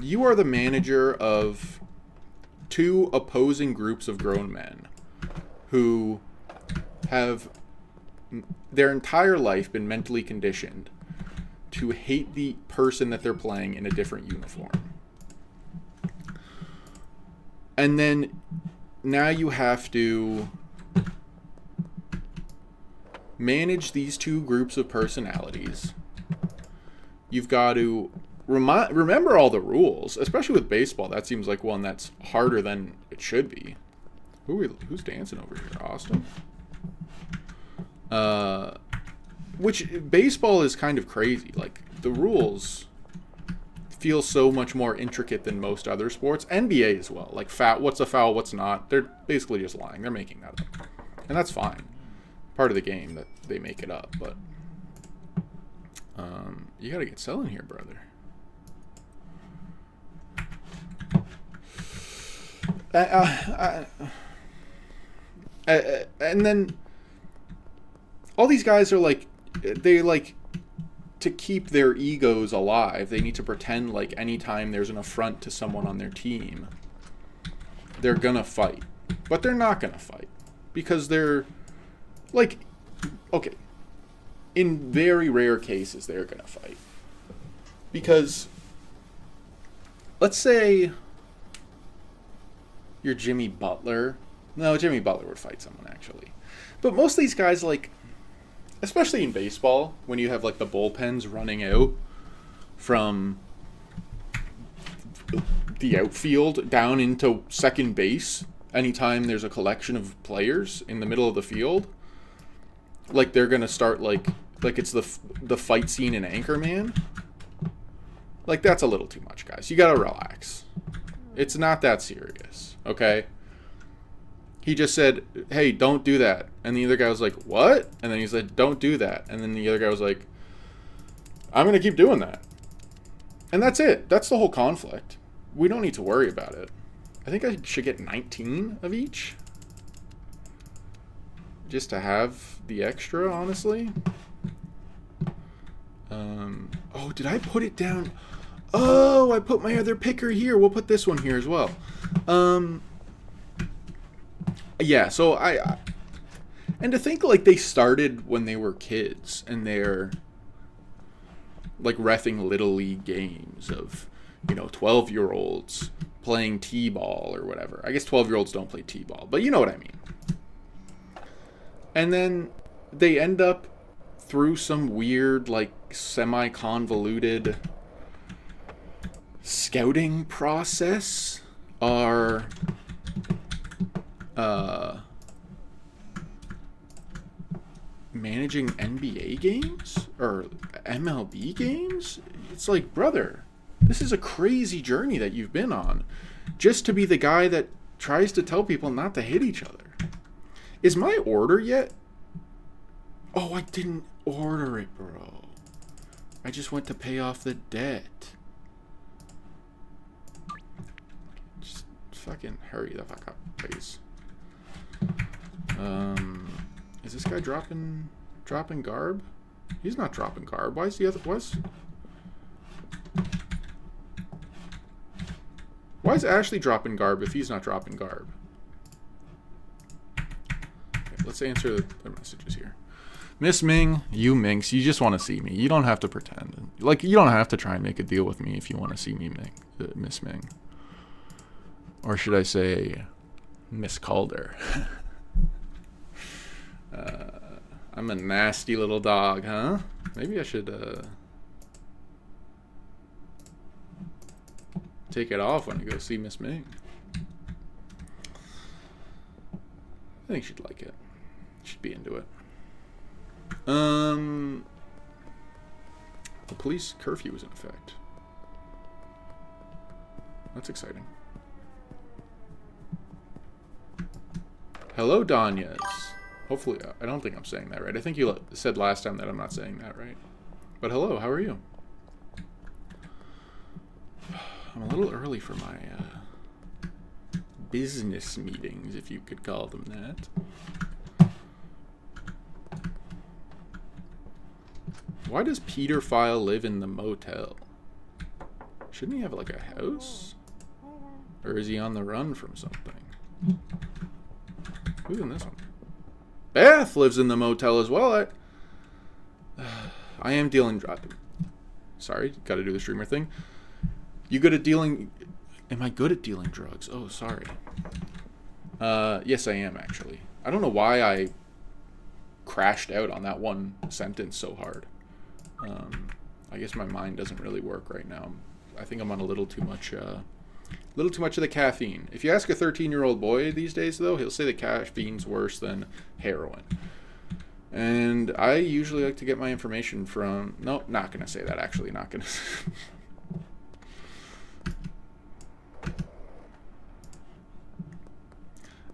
You are the manager of two opposing groups of grown men who have their entire life been mentally conditioned to hate the person that they're playing in a different uniform. And then now you have to manage these two groups of personalities. You've got to remember all the rules, especially with baseball. That seems like one that's harder than it should be. Who's dancing over here? Austin? Which baseball is kind of crazy. Like, the rules feel so much more intricate than most other sports. NBA as well. Like, what's a foul, what's not. They're basically just lying. They're making that up. And that's fine. Part of the game that they make it up. But you gotta get selling here, brother. And then all these guys are like, they like to keep their egos alive. They need to pretend like anytime there's an affront to someone on their team, they're gonna fight. But they're not gonna fight because they're like, okay, in very rare cases they're gonna fight. Because let's say you're Jimmy Butler. No, Jimmy Butler would fight someone, actually. But most of these guys, like, especially in baseball, when you have, like, the bullpens running out from the outfield down into second base anytime there's a collection of players in the middle of the field, like, they're going to start, like it's the fight scene in Anchorman. Like, that's a little too much, guys. You got to relax. It's not that serious, okay? He just said, hey, don't do that. And the other guy was like, what? And then he said, don't do that. And then the other guy was like, I'm going to keep doing that. And that's it. That's the whole conflict. We don't need to worry about it. I think I should get 19 of each. Just to have the extra, honestly. Oh, did I put it down? Oh, I put my other picker here. We'll put this one here as well. Yeah, so and to think, like, they started when they were kids, and they're, like, reffing Little League games of, 12-year-olds playing T-ball or whatever. I guess 12-year-olds don't play T-ball, but you know what I mean. And then they end up through some weird, like, semi-convoluted scouting process are managing NBA games or MLB games. It's like, brother, this is a crazy journey that you've been on just to be the guy that tries to tell people not to hit each other. Is my order yet? Oh, I didn't order it, bro. I just went to pay off the debt. Just fucking hurry the fuck up, please. Is this guy dropping garb? He's not dropping garb. Why is the other... Why is Ashley dropping garb if he's not dropping garb? Okay, let's answer the messages here. Miss Ming, you minx, you just want to see me. You don't have to pretend. Like, you don't have to try and make a deal with me if you want to see me, Miss Ming. Or should I say, Miss Calder? I'm a nasty little dog, huh? Maybe I should take it off when I go see Miss Ming. I think she'd like it. She'd be into it. The police curfew is in effect. That's exciting. Hello, Danyas. Hopefully, I don't think I'm saying that right. I think you said last time that I'm not saying that right. But hello, how are you? I'm a little early for my business meetings, if you could call them that. Why does Peter File live in the motel? Shouldn't he have, like, a house? Or is he on the run from something? Who's in this one? Beth lives in the motel as well. I am dealing... Sorry, got to do the streamer thing. You good at dealing... Am I good at dealing drugs? Oh, sorry. Yes, I am, actually. I don't know why I crashed out on that one sentence so hard. I guess my mind doesn't really work right now. I think I'm on a little too much of the caffeine. If you ask a 13-year-old boy these days, though, he'll say that caffeine's worse than heroin. And I usually like to get my information from... No, not going to say that, actually. Not going to...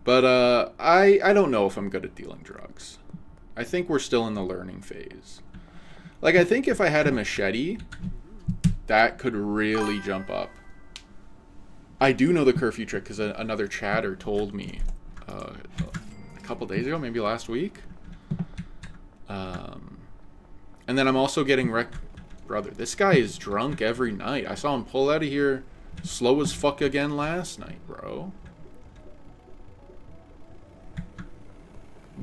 But I don't know if I'm good at dealing drugs. I think we're still in the learning phase. Like, I think if I had a machete, that could really jump up. I do know the curfew trick because another chatter told me a couple days ago, maybe last week. And then I'm also getting Brother, this guy is drunk every night. I saw him pull out of here slow as fuck again last night, bro.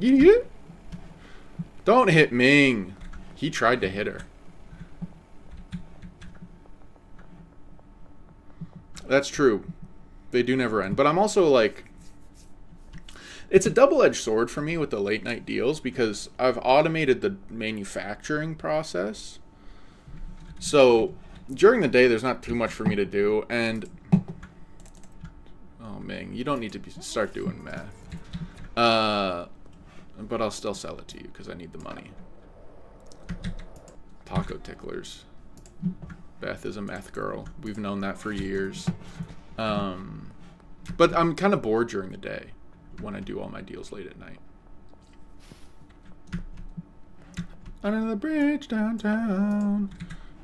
Yeah. Don't hit Ming. He tried to hit her. That's true. They do never end. But I'm also like... It's a double-edged sword for me with the late-night deals because I've automated the manufacturing process. So, during the day, there's not too much for me to do. And... Oh, Ming, you don't need to start doing math. But I'll still sell it to you because I need the money. Taco ticklers. Beth is a meth girl. We've known that for years. But I'm kind of bored during the day when I do all my deals late at night. Under the bridge downtown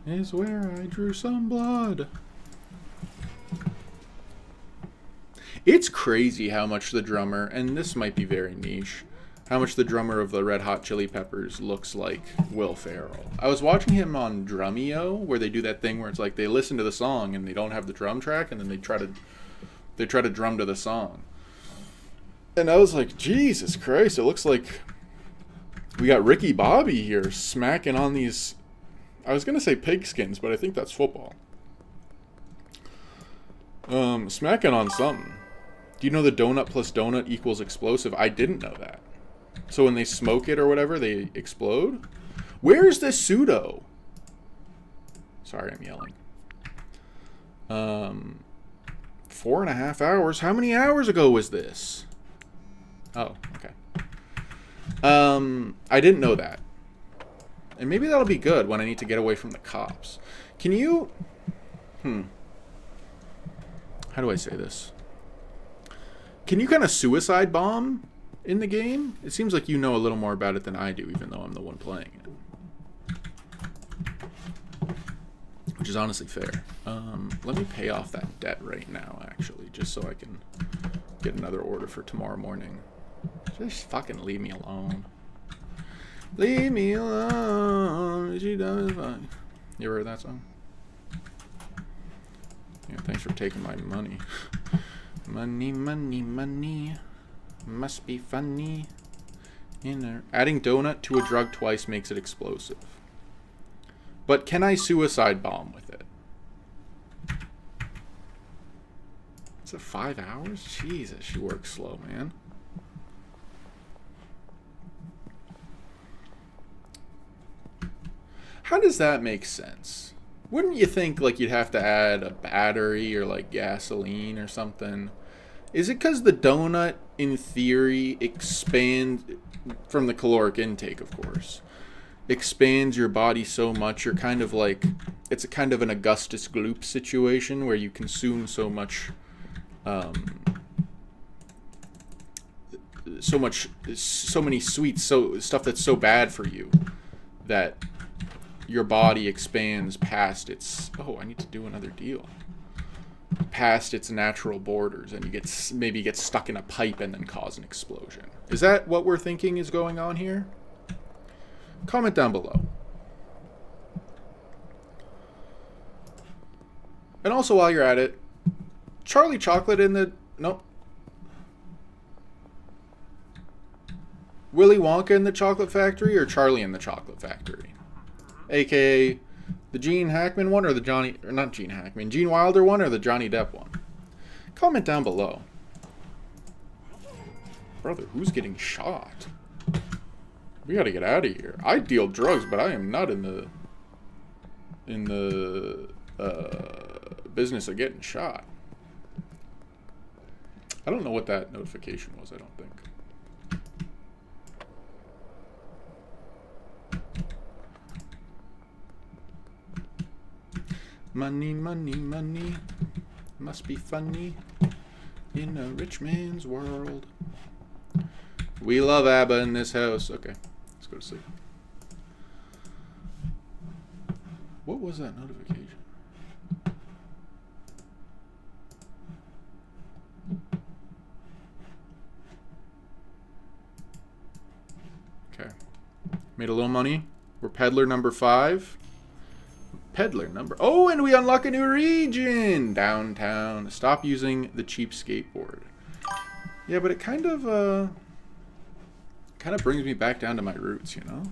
is where I drew some blood. It's crazy how much the drummer, and this might be very niche, how much the drummer of the Red Hot Chili Peppers looks like Will Ferrell. I was watching him on Drumeo, where they do that thing where it's like they listen to the song and they don't have the drum track, and then they try to drum to the song. And I was like, Jesus Christ, it looks like we got Ricky Bobby here smacking on these... I was going to say pigskins, but I think that's football. Smacking on something. Do you know the donut plus donut equals explosive? I didn't know that. So when they smoke it or whatever, they explode? Where is this pseudo? Sorry, I'm yelling. 4.5 hours? How many hours ago was this? Oh, okay. I didn't know that. And maybe that'll be good when I need to get away from the cops. Can you... How do I say this? Can you kind of suicide bomb in the game? It seems like you know a little more about it than I do, even though I'm the one playing it. Which is honestly fair. Let me pay off that debt right now, actually, just so I can get another order for tomorrow morning. Just fucking leave me alone. Leave me alone. She does fine. You ever heard that song? Yeah, thanks for taking my money. Money, money, money. Must be funny. Adding donut to a drug twice makes it explosive. But can I suicide bomb with it? Is it 5 hours? Jesus, she works slow, man. How does that make sense? Wouldn't you think like you'd have to add a battery or like gasoline or something? Is it because the donut, in theory, expands from the caloric intake, of course, expands your body so much you're kind of like, it's a kind of an Augustus Gloop situation where you consume so much, so many sweets, so stuff that's so bad for you that your body expands past its, oh, I need to do another deal, past its natural borders, and you maybe get stuck in a pipe and then cause an explosion. Is that what we're thinking is going on here? Comment down below. And also, while you're at it, Charlie Chocolate in the... Nope. Willy Wonka and the Chocolate Factory or Charlie and the Chocolate Factory? AKA the Gene Hackman one or the Johnny... Or not Gene Hackman. Gene Wilder one or the Johnny Depp one? Comment down below. Brother, who's getting shot? We gotta get out of here. I deal drugs, but I am not in the business of getting shot. I don't know what that notification was, I don't think. Money, money, money. Must be funny in a rich man's world. We love ABBA in this house. Okay, let's go to sleep. What was that notification? Okay. Made a little money. We're peddler number 5. Peddler number... Oh, and we unlock a new region! Downtown. Stop using the cheap skateboard. Yeah, but it kind of brings me back down to my roots, you know?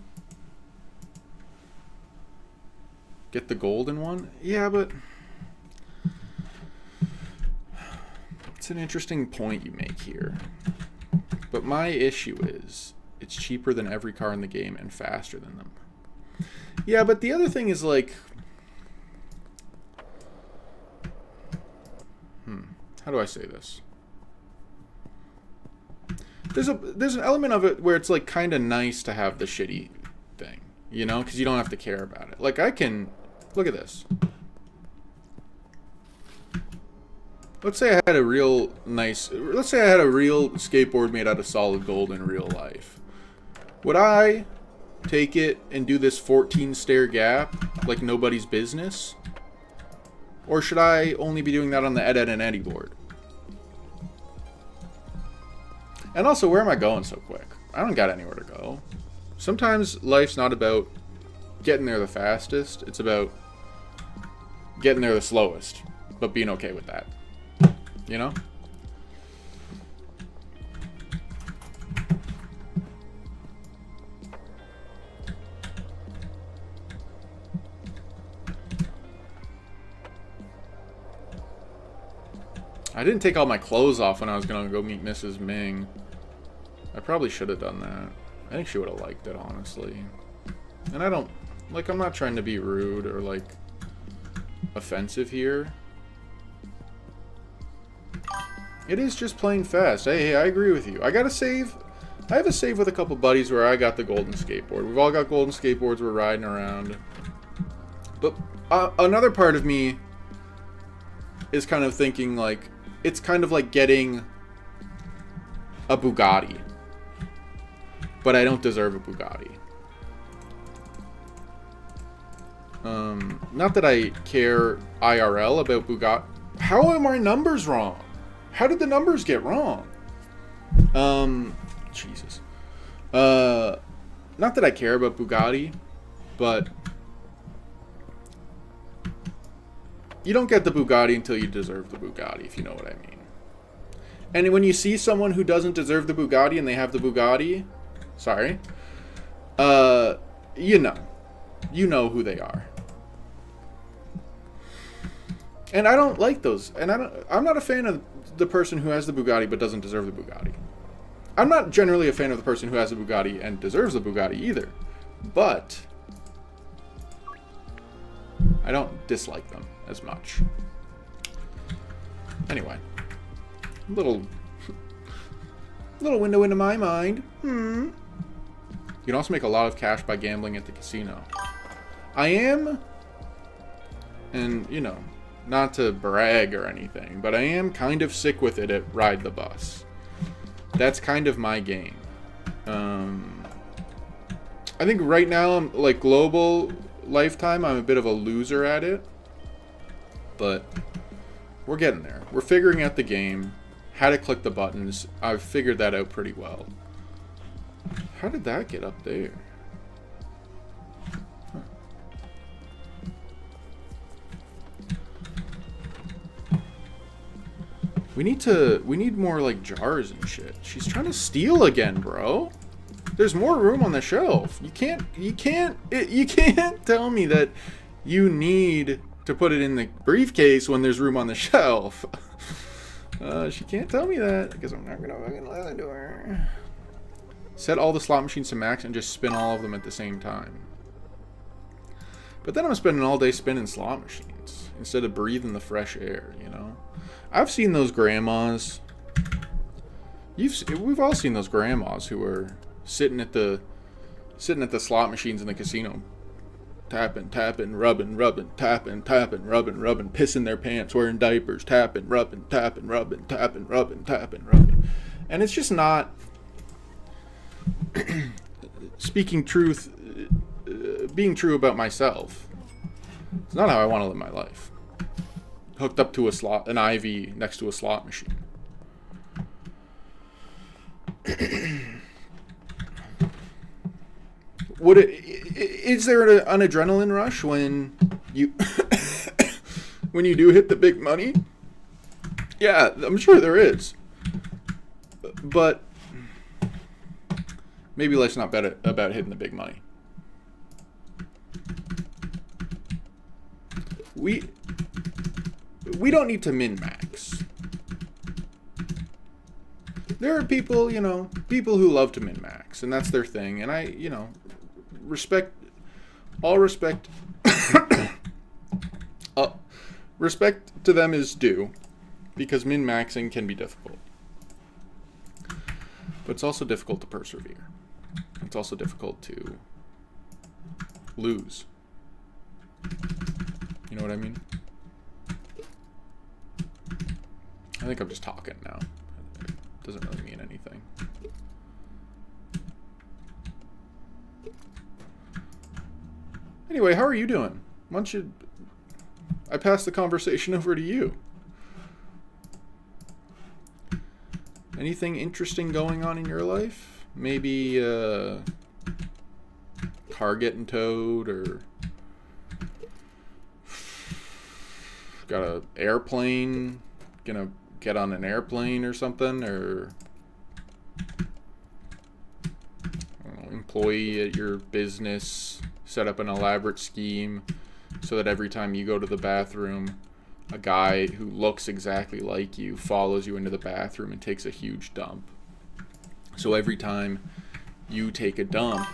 Get the golden one? Yeah, but... It's an interesting point you make here. But my issue is, it's cheaper than every car in the game and faster than them. Yeah, but the other thing is, like... How do I say this? There's an element of it where it's like kind of nice to have the shitty thing, you know, because you don't have to care about it. Like I can look at this. Let's say I had a real nice. Let's say I had a real skateboard made out of solid gold in real life. Would I take it and do this 14 stair gap like nobody's business? Or should I only be doing that on the Ed and Eddie board? And also, where am I going so quick? I don't got anywhere to go. Sometimes life's not about getting there the fastest. It's about getting there the slowest. But being okay with that. You know? I didn't take all my clothes off when I was going to go meet Mrs. Ming. I probably should have done that. I think she would have liked it, honestly. And I don't... Like, I'm not trying to be rude or, like, offensive here. It is just plain fast. Hey, I agree with you. I got a save. I have a save with a couple buddies where I got the golden skateboard. We've all got golden skateboards. We're riding around. But another part of me is kind of thinking, like... It's kind of like getting a Bugatti. But I don't deserve a Bugatti. Not that I care IRL about Bugatti. How are my numbers wrong? How did the numbers get wrong? Jesus. Not that I care about Bugatti, but you don't get the Bugatti until you deserve the Bugatti, if you know what I mean. And when you see someone who doesn't deserve the Bugatti and they have the Bugatti, sorry, you know who they are. And I don't like those. And I'm not a fan of the person who has the Bugatti but doesn't deserve the Bugatti. I'm not generally a fan of the person who has the Bugatti and deserves the Bugatti either. But I don't dislike them as much. Anyway, little window into my mind. You can also make a lot of cash by gambling at the casino. I am, and you know, not to brag or anything, but I am kind of sick with it at Ride the Bus. That's kind of my game. I think right now, I'm like global lifetime, I'm a bit of a loser at it. But we're getting there. We're figuring out the game. How to click the buttons. I've figured that out pretty well. How did that get up there? Huh. We need more like jars and shit. She's trying to steal again, bro. There's more room on the shelf. You can't tell me that you need to put it in the briefcase when there's room on the shelf. She can't tell me that because I'm not gonna fucking listen to her. Set all the slot machines to max and just spin all of them at the same time. But then I'm spending all day spinning slot machines instead of breathing the fresh air, you know? I've seen those grandmas. We've all seen those grandmas who are sitting at the slot machines in the casino, tapping, rubbing, tapping, rubbing, pissing their pants, wearing diapers, tapping, rubbing, and it's just not speaking truth, being true about myself. It's not how I want to live my life. Hooked up to an IV next to a slot machine. Is there an adrenaline rush when you when you do hit the big money? Yeah, I'm sure there is. But maybe life's not about hitting the big money. We don't need to min-max. There are people, people who love to min-max, and that's their thing. And I, respect respect to them is due, because min-maxing can be difficult. But it's also difficult to persevere. It's also difficult to lose. You know what I mean? I think I'm just talking now. It doesn't really mean anything. Anyway, how are you doing? Why don't you... I pass the conversation over to you. Anything interesting going on in your life? Maybe car getting towed, or got an airplane, gonna get on an airplane or something, or I don't know, employee at your business set up an elaborate scheme so that every time you go to the bathroom, a guy who looks exactly like you follows you into the bathroom and takes a huge dump. So every time you take a dump,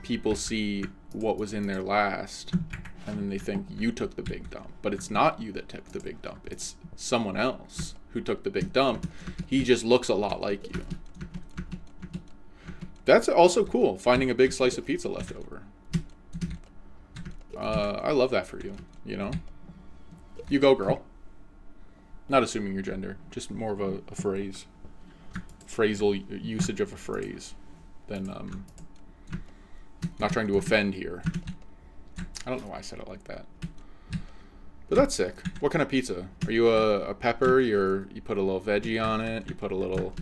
people see what was in there last, and then they think you took the big dump. But it's not you that took the big dump. It's someone else who took the big dump. He just looks a lot like you. That's also cool, finding a big slice of pizza left over. I love that for you, You go, girl. Not assuming your gender, just more of a phrase. Phrasal usage of a phrase than, not trying to offend here. I don't know why I said it like that. But that's sick. What kind of pizza? Are you a pepper? You put a little veggie on it? You put a little,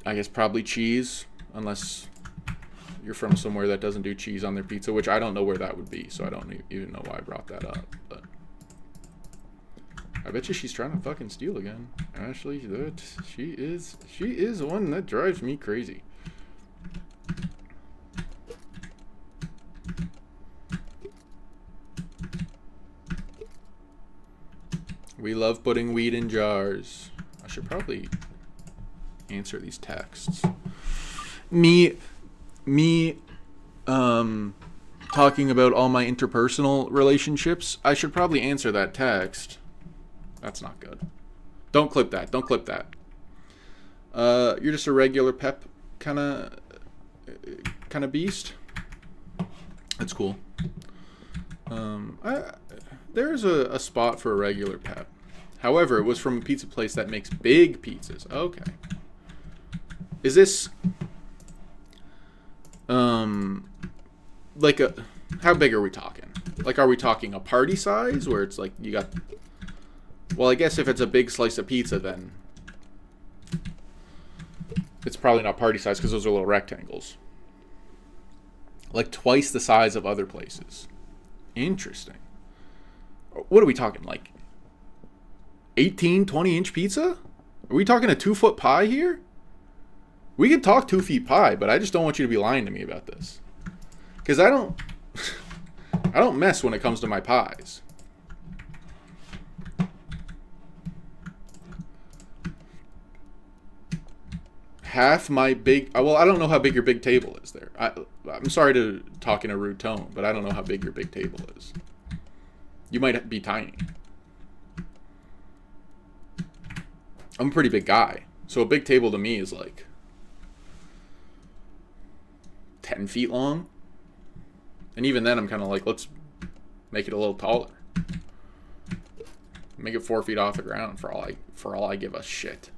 I guess probably cheese, unless you're from somewhere that doesn't do cheese on their pizza, which I don't know where that would be, so I don't even know why I brought that up. But I bet you she's trying to fucking steal again. Ashley, she is one that drives me crazy. We love putting weed in jars. I should probably answer these texts. Me talking about all my interpersonal relationships, I should probably answer that text. That's not good. Don't clip that. You're just a regular pep kind of beast. That's cool. There's a spot for a regular pep. However, it was from a pizza place that makes big pizzas. Okay. Is this how big are we talking? Like, are we talking a party size where it's like you got... Well, I guess if it's a big slice of pizza, then it's probably not party size because those are little rectangles. Like twice the size of other places. Interesting. What are we talking, like 18, 20-inch pizza? Are we talking a 2-foot pie here? We could talk 2 feet pie, but I just don't want you to be lying to me about this. Because I don't mess when it comes to my pies. Half my big... Well, I don't know how big your big table is there. I'm sorry to talk in a rude tone, but I don't know how big your big table is. You might be tiny. I'm a pretty big guy. So a big table to me is like 10 feet long. And even then I'm kind of like, let's make it a little taller. Make it 4 feet off the ground for all I give a shit.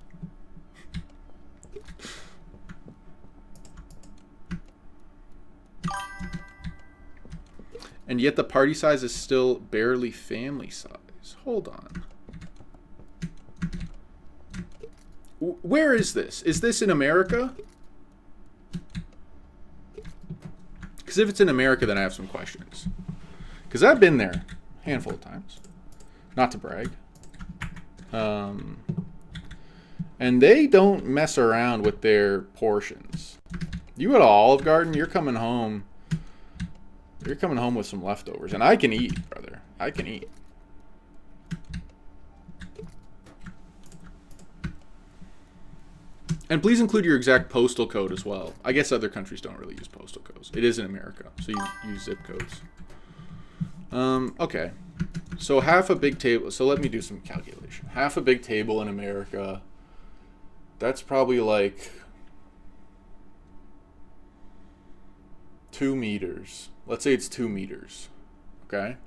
And yet the party size is still barely family size. Hold on. Where is this? Is this in America? Because if it's in America, then I have some questions. Because I've been there a handful of times. Not to brag. And they don't mess around with their portions. You go to Olive Garden, you're coming home. You're coming home with some leftovers. And I can eat, brother. I can eat. And please include your exact postal code as well. I guess other countries don't really use postal codes. It is in America, so you use zip codes. Okay. So half a big table. So let me do some calculation. Half a big table in America. That's probably like 2 meters. Let's say it's 2 meters. Okay?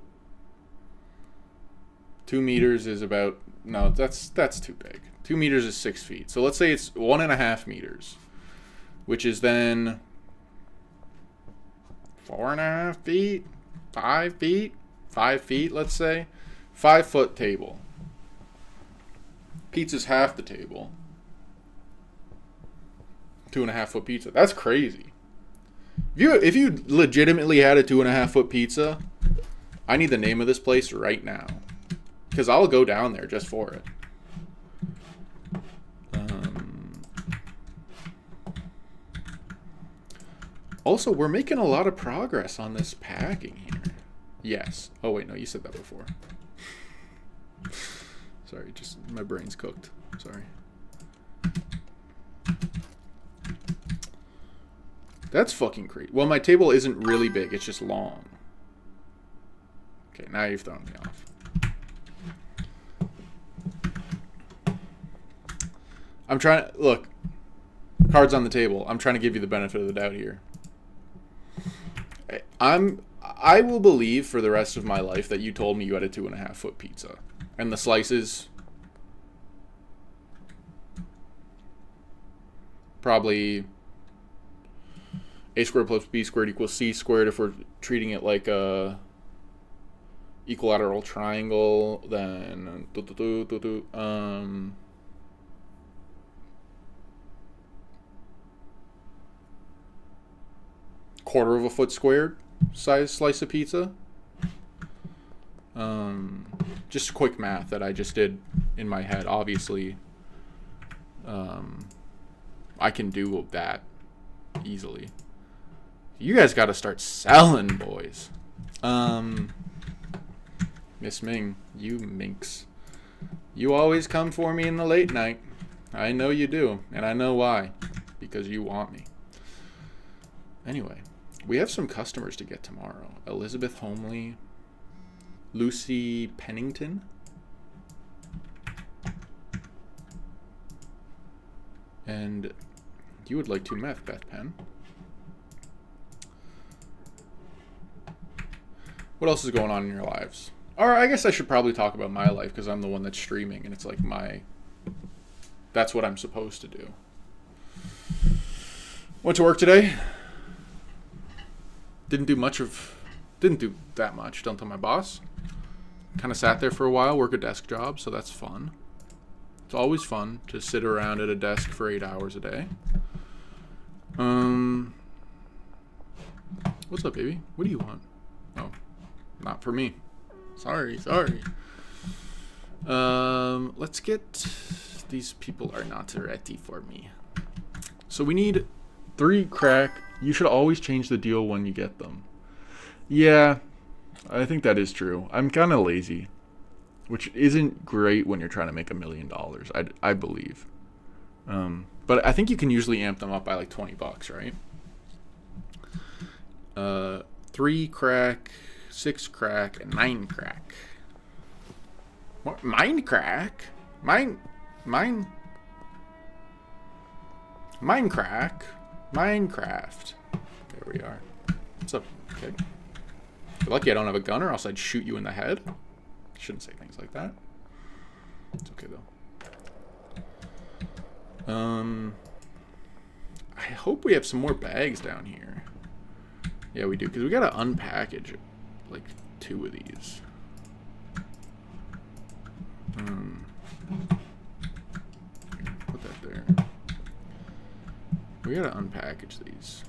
2 meters is about... No, that's too big. 2 meters is 6 feet. So let's say it's 1.5 meters. Which is then... 4.5 feet? 5 feet? 5 feet, let's say. 5 foot table. Pizza's half the table. 2.5 foot pizza. That's crazy. If you legitimately had a 2.5 foot pizza, I need the name of this place right now. Because I'll go down there just for it. Also, we're making a lot of progress on this packing here. Yes. Oh, wait, no, you said that before. Sorry, just my brain's cooked. Sorry. That's fucking crazy. Well, my table isn't really big. It's just long. Okay, now you've thrown me off. I'm trying to... Look. Cards on the table. I'm trying to give you the benefit of the doubt here. I will believe for the rest of my life that you told me you had a 2.5 foot pizza. And the slices... Probably... A squared plus B squared equals C squared if we're treating it like a equilateral triangle, then quarter of a foot squared size slice of pizza. Just quick math that I just did in my head. Obviously, I can do that easily. You guys got to start selling, boys. Miss Ming, you minx. You always come for me in the late night. I know you do, and I know why. Because you want me. Anyway, we have some customers to get tomorrow. Elizabeth Homely, Lucy Pennington, and you would like to meth, Beth Penn. What else is going on in your lives? Or I guess I should probably talk about my life because I'm the one that's streaming and it's like that's what I'm supposed to do. Went to work today. Didn't do that much. Don't tell my boss. Kind of sat there for a while, work a desk job, so that's fun. It's always fun to sit around at a desk for 8 hours a day. What's up, baby? What do you want? Oh. Not for me. Sorry. Let's get... These people are not ready for me. So we need 3 crack. You should always change the deal when you get them. Yeah, I think that is true. I'm kind of lazy, which isn't great when you're trying to make $1 million. I believe. But I think you can usually amp them up by like $20, right? 3 crack, 6 crack, and 9 crack. What? Mine crack? Mine crack? Minecraft. There we are. What's up? Okay. You're lucky I don't have a gun, or else I'd shoot you in the head. Shouldn't say things like that. It's okay though. I hope we have some more bags down here. Yeah, we do, because we gotta unpackage like 2 of these. Put that there. We gotta unpackage these.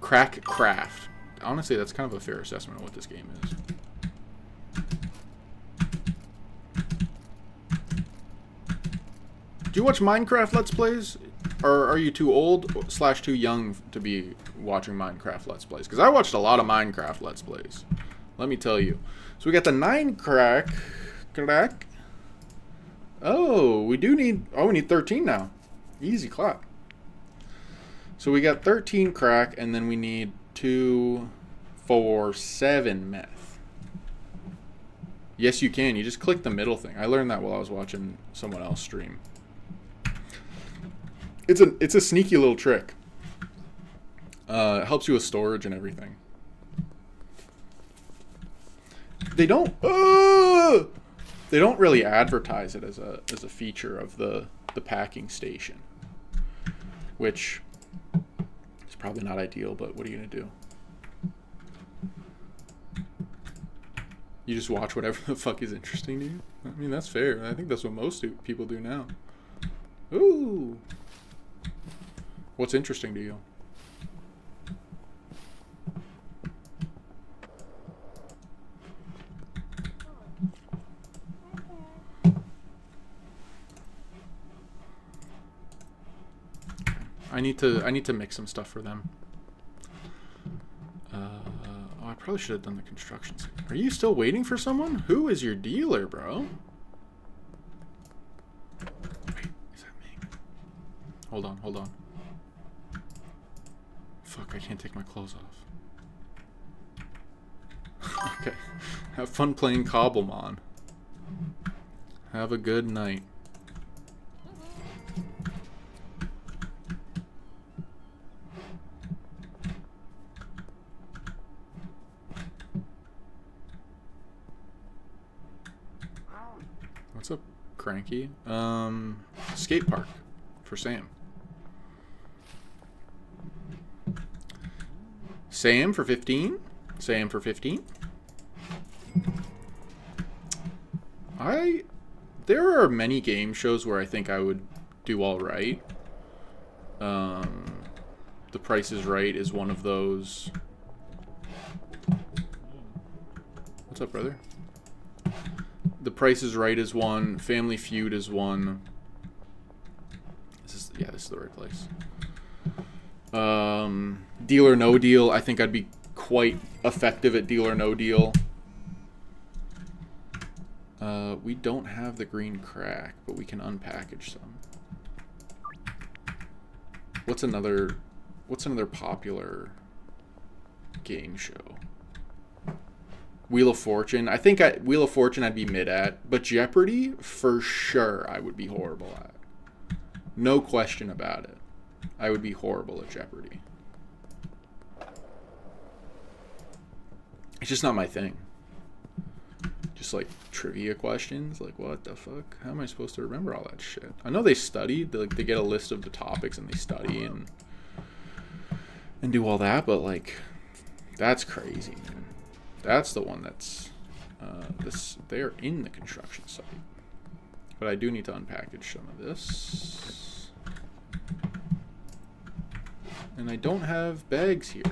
Crack craft. Honestly, that's kind of a fair assessment of what this game is. Do you watch Minecraft Let's Plays? Or are you too old / too young to be watching Minecraft Let's Plays? Because I watched a lot of Minecraft Let's Plays. Let me tell you. So we got the 9 crack. Crack. Oh, we do need... Oh, we need 13 now. Easy clap. So we got 13 crack, and then we need 2, 4, 7 meth. Yes, you can. You just click the middle thing. I learned that while I was watching someone else stream. It's a sneaky little trick. It helps you with storage and everything. They don't really advertise it as a feature of the packing station, which is probably not ideal, but what are you gonna do? You just watch whatever the fuck is interesting to you? I mean, that's fair. I think that's what most people do now. Ooh. What's interesting to you? I need to mix some stuff for them. Oh, I probably should have done the construction. Are you still waiting for someone? Who is your dealer, bro? Wait, is that me? Hold on. Fuck, I can't take my clothes off. Okay. Have fun playing Cobblemon. Have a good night. What's up, Cranky? Skate park for Sam. Sam for 15. Sam for 15. There are many game shows where I think I would do all right. The Price is Right is one of those. What's up, brother? The Price is Right is one. Family Feud is one. This is the right place. Deal or No Deal. I think I'd be quite effective at Deal or No Deal. We don't have the green crack, but we can unpackage some. What's another popular game show? Wheel of Fortune. I think Wheel of Fortune I'd be mid at, but Jeopardy for sure I would be horrible at. No question about it. I would be horrible at Jeopardy. It's just not my thing. Just like trivia questions, like what the fuck? How am I supposed to remember all that shit? I know they study, they get a list of the topics and they study and do all that, but like that's crazy, man. That's the one that's they're in the construction site. But I do need to unpackage some of this. And I don't have bags here.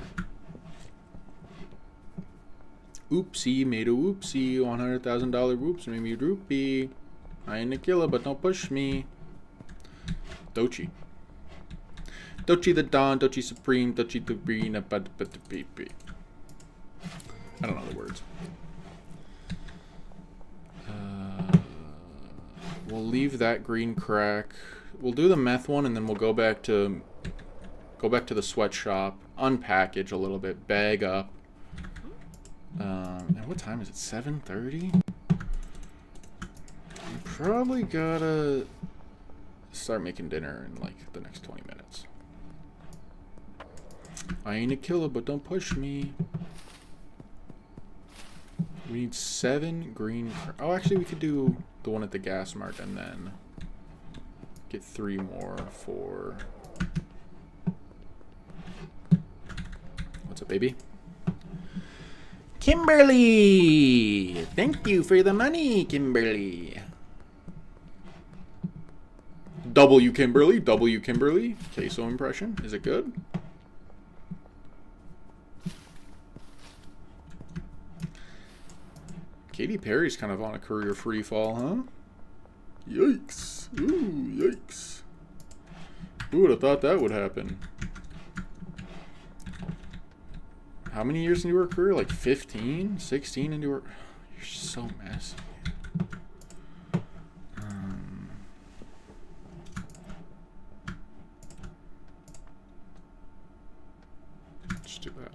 Oopsie, made a whoopsie. $100,000 whoops, made me droopy. I ain't a killer, but don't push me. Dochi. Dochi the Dawn, Dochi Supreme, Dochi the Green, but the PP. I don't know the words. We'll leave that green crack. We'll do the meth one, and then we'll go back to the sweatshop, unpackage a little bit, bag up. And what time is it? 7:30. Probably gotta start making dinner in like the next 20 minutes. I ain't a killer, but don't push me. We need 7 green. Oh, actually, we could do the one at the gas mart and then get 3 more for. What's up, baby? Kimberly! Thank you for the money, Kimberly. W Kimberly. Queso impression. Is it good? Katy Perry's kind of on a career free fall, huh? Yikes. Ooh, yikes. Who would have thought that would happen? How many years into her career? Like 15? 16 into her... You're so messy. Let's do that.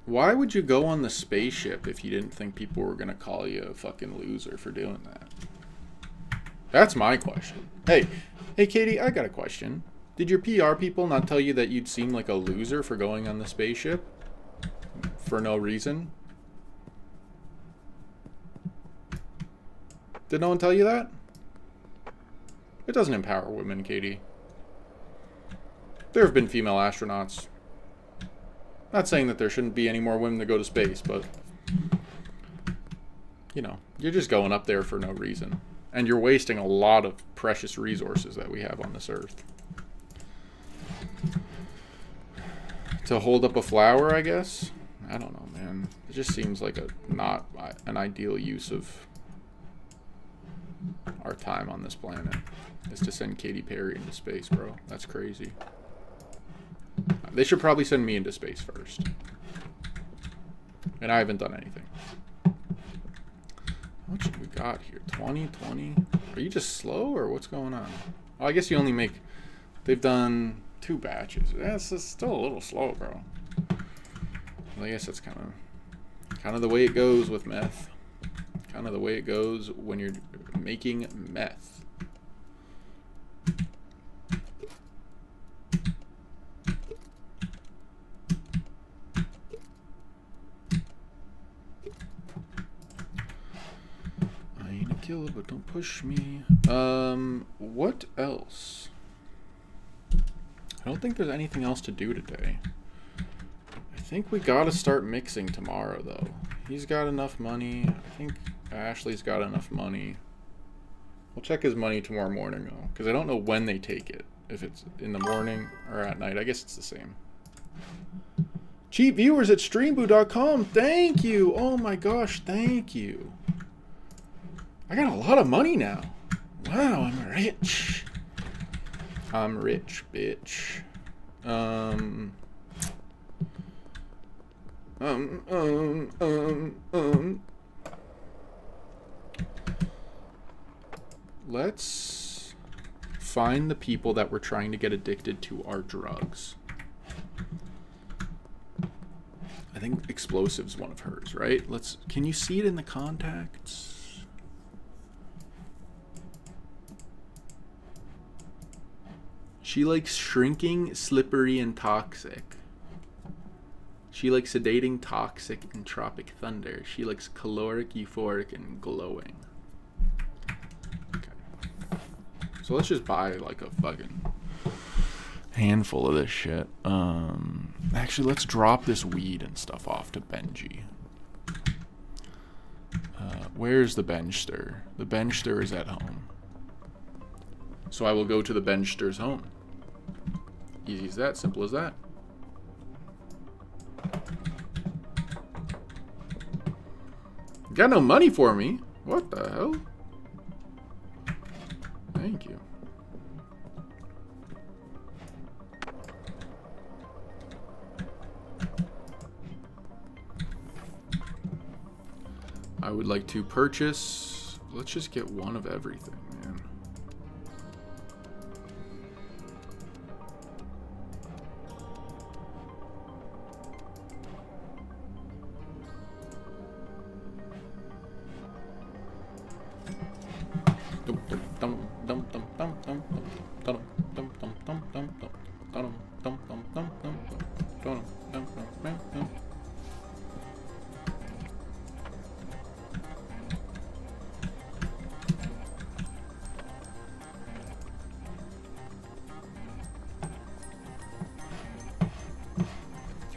Why would you go on the spaceship if you didn't think people were going to call you a fucking loser for doing that? That's my question. Hey, Katie, I got a question. Did your PR people not tell you that you'd seem like a loser for going on the spaceship? For no reason? Did no one tell you that? It doesn't empower women, Katie. There have been female astronauts. Not saying that there shouldn't be any more women to go to space, but... You know, you're just going up there for no reason. And you're wasting a lot of precious resources that we have on this earth. To hold up a flower, I guess? I don't know, man. It just seems like not an ideal use of our time on this planet. Is to send Katy Perry into space, bro. That's crazy. They should probably send me into space first. And I haven't done anything. What should we got here? 20? Are you just slow or what's going on? Well, I guess you only make... They've done 2 batches. That's still a little slow, bro. Well, I guess that's kind of the way it goes with meth. Kind of the way it goes when you're making meth. Killer, but don't push me. What else? I don't think there's anything else to do today. I think we gotta start mixing tomorrow, though. He's got enough money. I think Ashley's got enough money. We'll check his money tomorrow morning, though, because I don't know when they take it. If it's in the morning or at night. I guess it's the same. Cheap viewers at streamboo.com. Thank you. Oh my gosh, thank you. I got a lot of money now. Wow, I'm rich. I'm rich, bitch. Let's find the people that were trying to get addicted to our drugs. I think explosive's one of hers, right? Can you see it in the contacts? She likes shrinking, slippery, and toxic. She likes sedating, toxic, and tropic thunder. She likes caloric, euphoric, and glowing. Okay. So let's just buy like a fucking handful of this shit. Actually, let's drop this weed and stuff off to Benji. Where's the Benchster? The Benchster is at home. So I will go to the Benchster's home. Easy as that, simple as that. Got no money for me? What the hell? Thank you. I would like to purchase... Let's just get one of everything, man.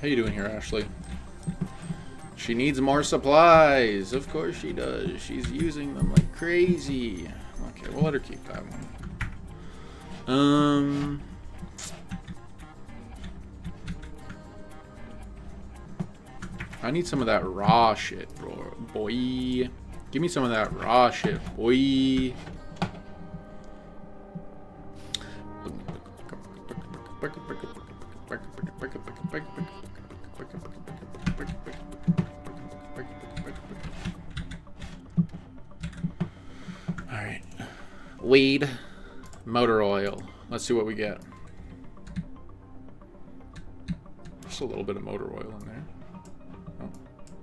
How you doing here, Ashley? She needs more supplies. Of course she does. She's using them like crazy. Okay, we'll let her keep that one. I need some of that raw shit, bro. Boy. Give me some of that raw shit, boy. Alright. Weed. Motor oil. Let's see what we get. Just a little bit of motor oil in there. Oh.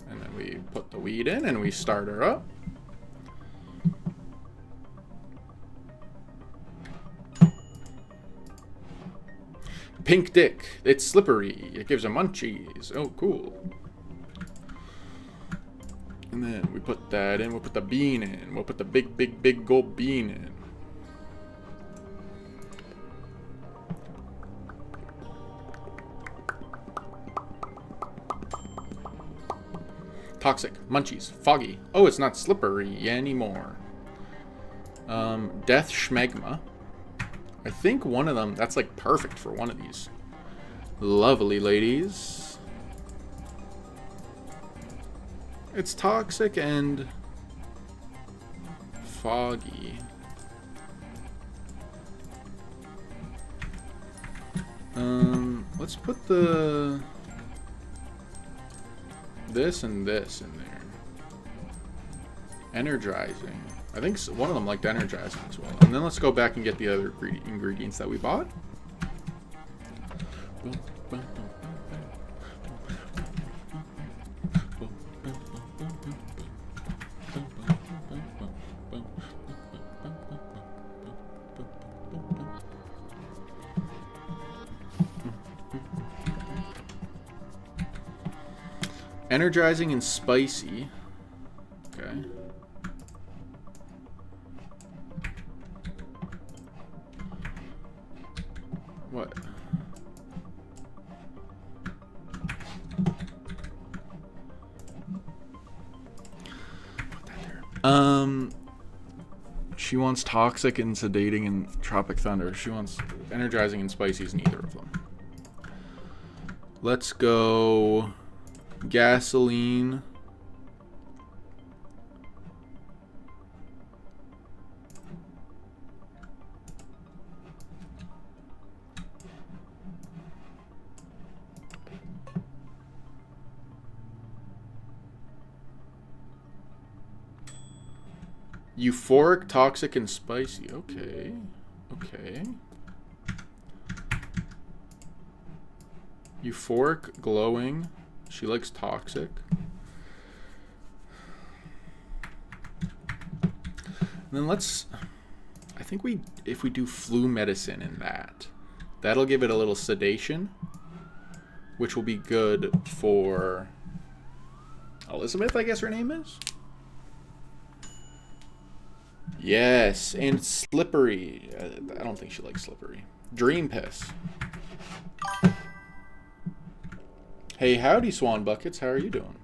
And then we put the weed in and we start her up. Pink dick. It's slippery. It gives her munchies. Oh, cool. And then we put that in. We'll put the bean in. We'll put the big gold bean in. Toxic. Munchies. Foggy. Oh, it's not slippery anymore. Death Schmegma. I think one of them, that's like perfect for one of these. Lovely ladies. It's toxic and foggy. Let's put this and this in there. Energizing. I think one of them liked energizing as well. And then let's go back and get the other ingredients that we bought. Energizing and spicy. Okay. What? Put that there. She wants toxic and sedating and tropic thunder. She wants energizing and spicy is neither of them. Let's go gasoline. Euphoric, toxic, and spicy. Okay. Okay. Euphoric, glowing. She likes toxic. And then let's... I think if we do flu medicine in that, that'll give it a little sedation, which will be good for Elizabeth, I guess her name is? Yes, and slippery. I don't think she likes slippery. Dream piss. Hey, howdy, Swan Buckets. How are you doing?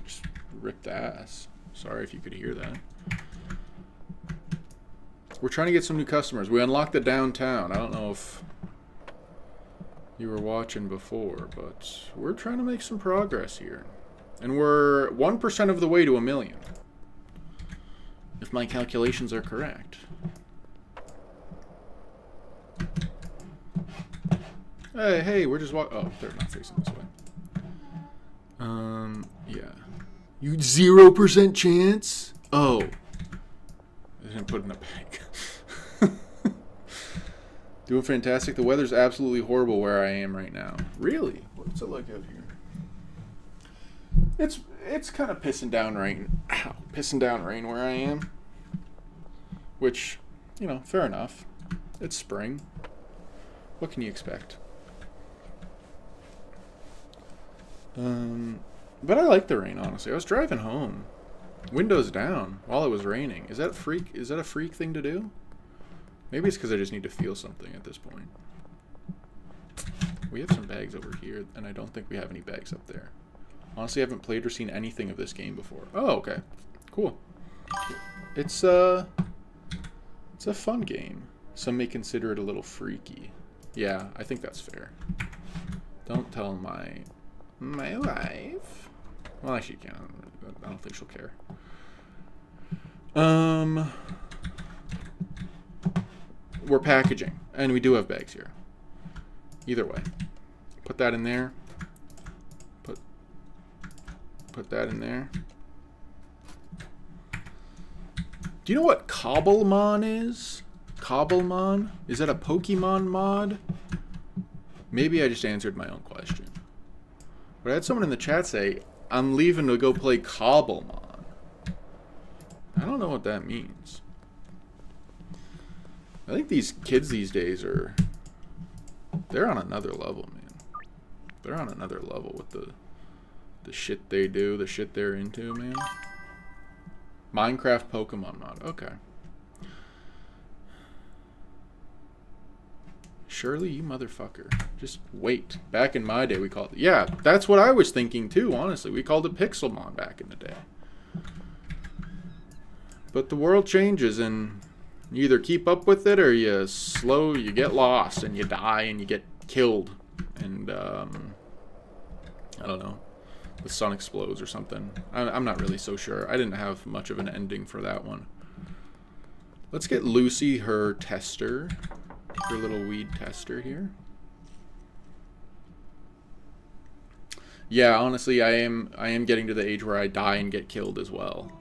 Just ripped ass. Sorry if you could hear that. We're trying to get some new customers. We unlocked the downtown. I don't know if you were watching before, but we're trying to make some progress here. And we're 1% of the way to 1 million. If my calculations are correct. Hey, we're just walking. Oh, they're not facing this way. Yeah. You 0% chance? Oh. I didn't put in a bag. Doing fantastic. The weather's absolutely horrible where I am right now. Really? What's it like out here? It's kind of pissing down rain. Ow, pissing down rain where I am. Which, you know, fair enough. It's spring. What can you expect? But I like the rain, honestly. I was driving home, windows down, while it was raining. Is that a freak thing to do? Maybe it's because I just need to feel something at this point. We have some bags over here, and I don't think we have any bags up there. Honestly, I haven't played or seen anything of this game before. Oh, okay. Cool. It's a fun game. Some may consider it a little freaky. Yeah, I think that's fair. Don't tell my wife. Well, actually, you can. I don't think she'll care. We're packaging, and we do have bags here. Either way, put that in there. Put that in there. Do you know what Cobblemon is? Cobblemon? Is that a Pokemon mod? Maybe I just answered my own question. But I had someone in the chat say, I'm leaving to go play Cobblemon. I don't know what that means. I think these kids these days they're on another level, man. They're on another level with the shit they do, the shit they're into, man. Minecraft Pokemon mod. Okay. Shirley, you motherfucker. Just wait. Back in my day, we called it... Yeah, that's what I was thinking, too, honestly. We called it Pixelmon back in the day. But the world changes, and you either keep up with it, or you get lost, and you die, and you get killed. And, I don't know. The sun explodes or something. I'm not really so sure. I didn't have much of an ending for that one. Let's get Lucy her tester. Her little weed tester here. Yeah, honestly, I am getting to the age where I die and get killed as well.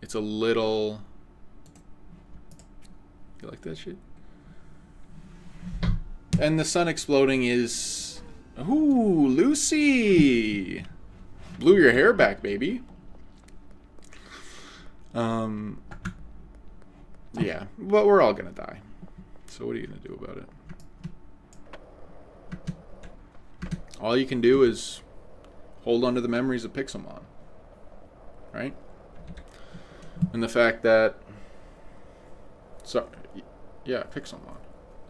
It's a little... You like that shit? And the sun exploding is... Ooh, Lucy! Blew your hair back, baby. Yeah, but we're all gonna die. So what are you gonna do about it? All you can do is hold on to the memories of Pixelmon. Right? And the fact that... Yeah, Pixelmon.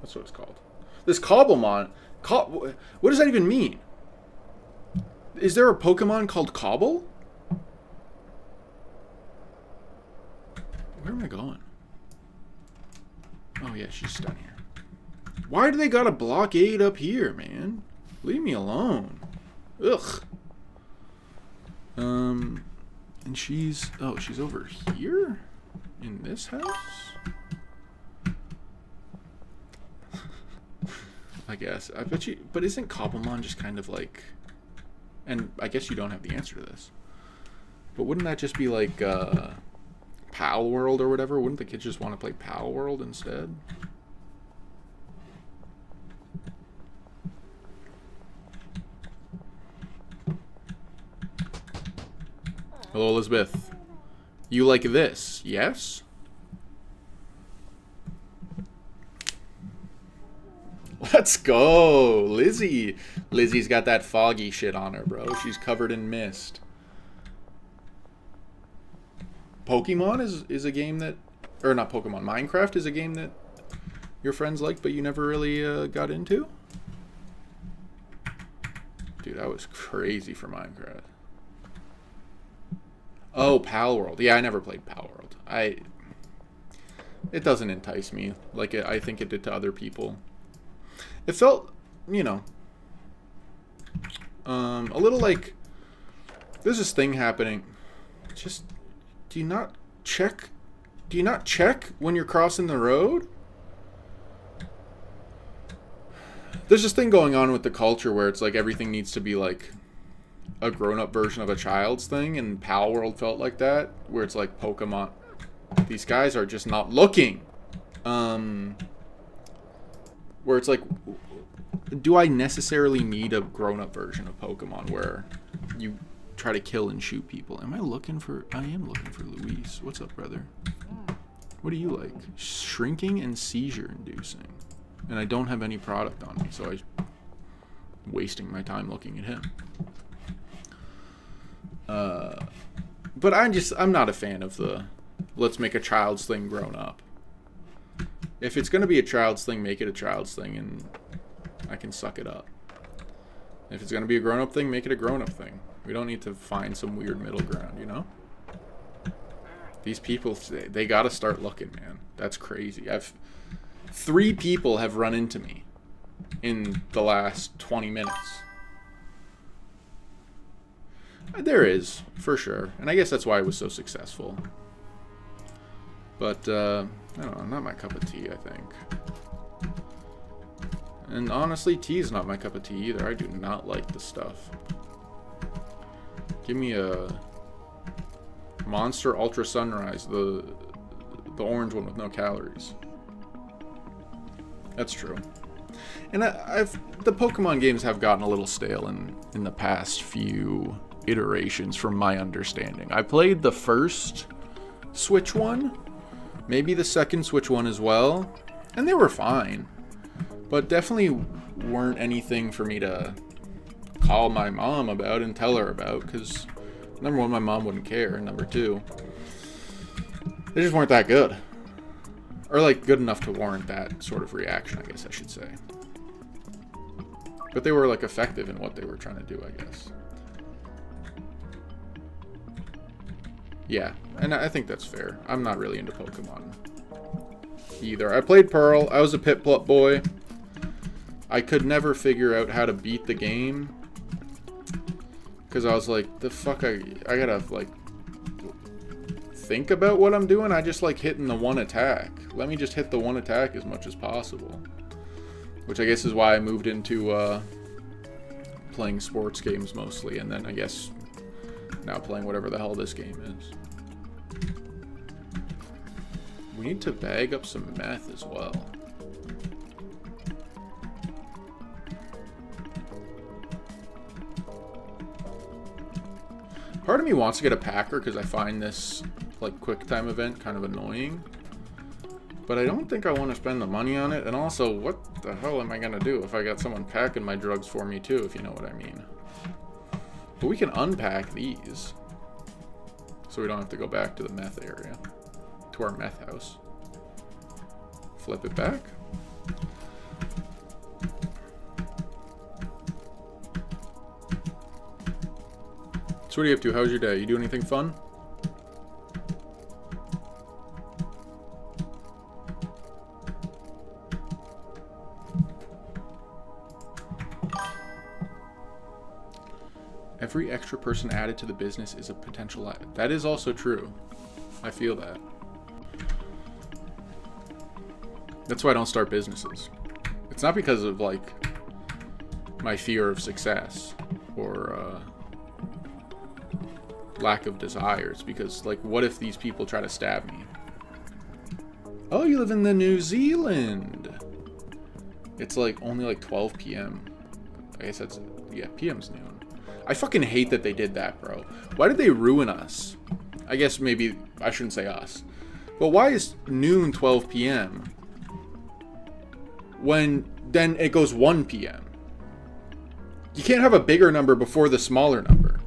That's what it's called. This Cobblemon... What does that even mean? Is there a Pokemon called Cobble? Where am I going? Oh yeah, she's down here. Why do they got a blockade up here, man? Leave me alone. Ugh. And she's... Oh, she's over here? In this house? I guess. I bet you... But isn't Cobblemon just kind of like... And I guess you don't have the answer to this. But wouldn't that just be like Pal World or whatever? Wouldn't the kids just want to play Pal World instead? Hello, Elizabeth. You like this? Yes? Let's go, Lizzie. Lizzie's got that foggy shit on her, bro. She's covered in mist. Pokemon is a game that... Or not Pokemon. Minecraft is a game that your friends liked, but you never really got into? Dude, that was crazy for Minecraft. Oh, Pal World. Yeah, I never played Pal World. It doesn't entice me like I think it did to other people. It felt, you know, a little like There's this thing happening. Just, do you not check? Do you not check when you're crossing the road? There's this thing going on with the culture where it's like everything needs to be like a grown-up version of a child's thing, and Pal World felt like that, where it's like Pokemon. These guys are just not looking. Where it's like, do I necessarily need a grown-up version of Pokemon where you try to kill and shoot people? I am looking for Luis. What's up, brother? What do you like? Shrinking and seizure inducing. And I don't have any product on me, so I'm wasting my time looking at him. But I'm not a fan of the let's make a child's thing grown up. If it's going to be a child's thing, make it a child's thing, and I can suck it up. If it's going to be a grown-up thing, make it a grown-up thing. We don't need to find some weird middle ground, you know? These people, they got to start looking, man. That's crazy. 3 people have run into me in the last 20 minutes. There is, for sure. And I guess that's why I was so successful. But, I don't know, not my cup of tea, I think. And honestly, tea is not my cup of tea either. I do not like the stuff. Give me a Monster Ultra Sunrise, the orange one with no calories. That's true. And the Pokemon games have gotten a little stale in the past few iterations, from my understanding. I played the first Switch one, maybe the second Switch one as well, and they were fine, but definitely weren't anything for me to call my mom about and tell her about, because number one, my mom wouldn't care, and number two, they just weren't that good. Or like good enough to warrant that sort of reaction, I guess I should say. But they were like effective in what they were trying to do, I guess. Yeah, and I think that's fair. I'm not really into Pokemon either. I played Pearl. I was a Piplup boy. I could never figure out how to beat the game, because I was like, the fuck, I gotta like think about what I'm doing. I just like hitting the one attack. Let me just hit the one attack as much as possible. Which I guess is why I moved into playing sports games mostly, and then I guess now playing whatever the hell this game is. We need to bag up some meth as well. Part of me wants to get a packer because I find this like quick time event kind of annoying. But I don't think I want to spend the money on it. And also, what the hell am I going to do if I got someone packing my drugs for me too, if you know what I mean. But we can unpack these, so we don't have to go back to the meth area, to our meth house. Flip it back. So what are you up to? How's your day? You do anything fun? Every extra person added to the business is a potential. That is also true. I feel that. That's why I don't start businesses. It's not because of like my fear of success or lack of desires. Because like, what if these people try to stab me? Oh, you live in the New Zealand. It's like only like 12 p.m. I guess that's, yeah, PM's noon. I fucking hate that they did that, bro. Why did they ruin us? I guess maybe I shouldn't say us. But why is noon 12 p.m. when then it goes 1 p.m.? You can't have a bigger number before the smaller number.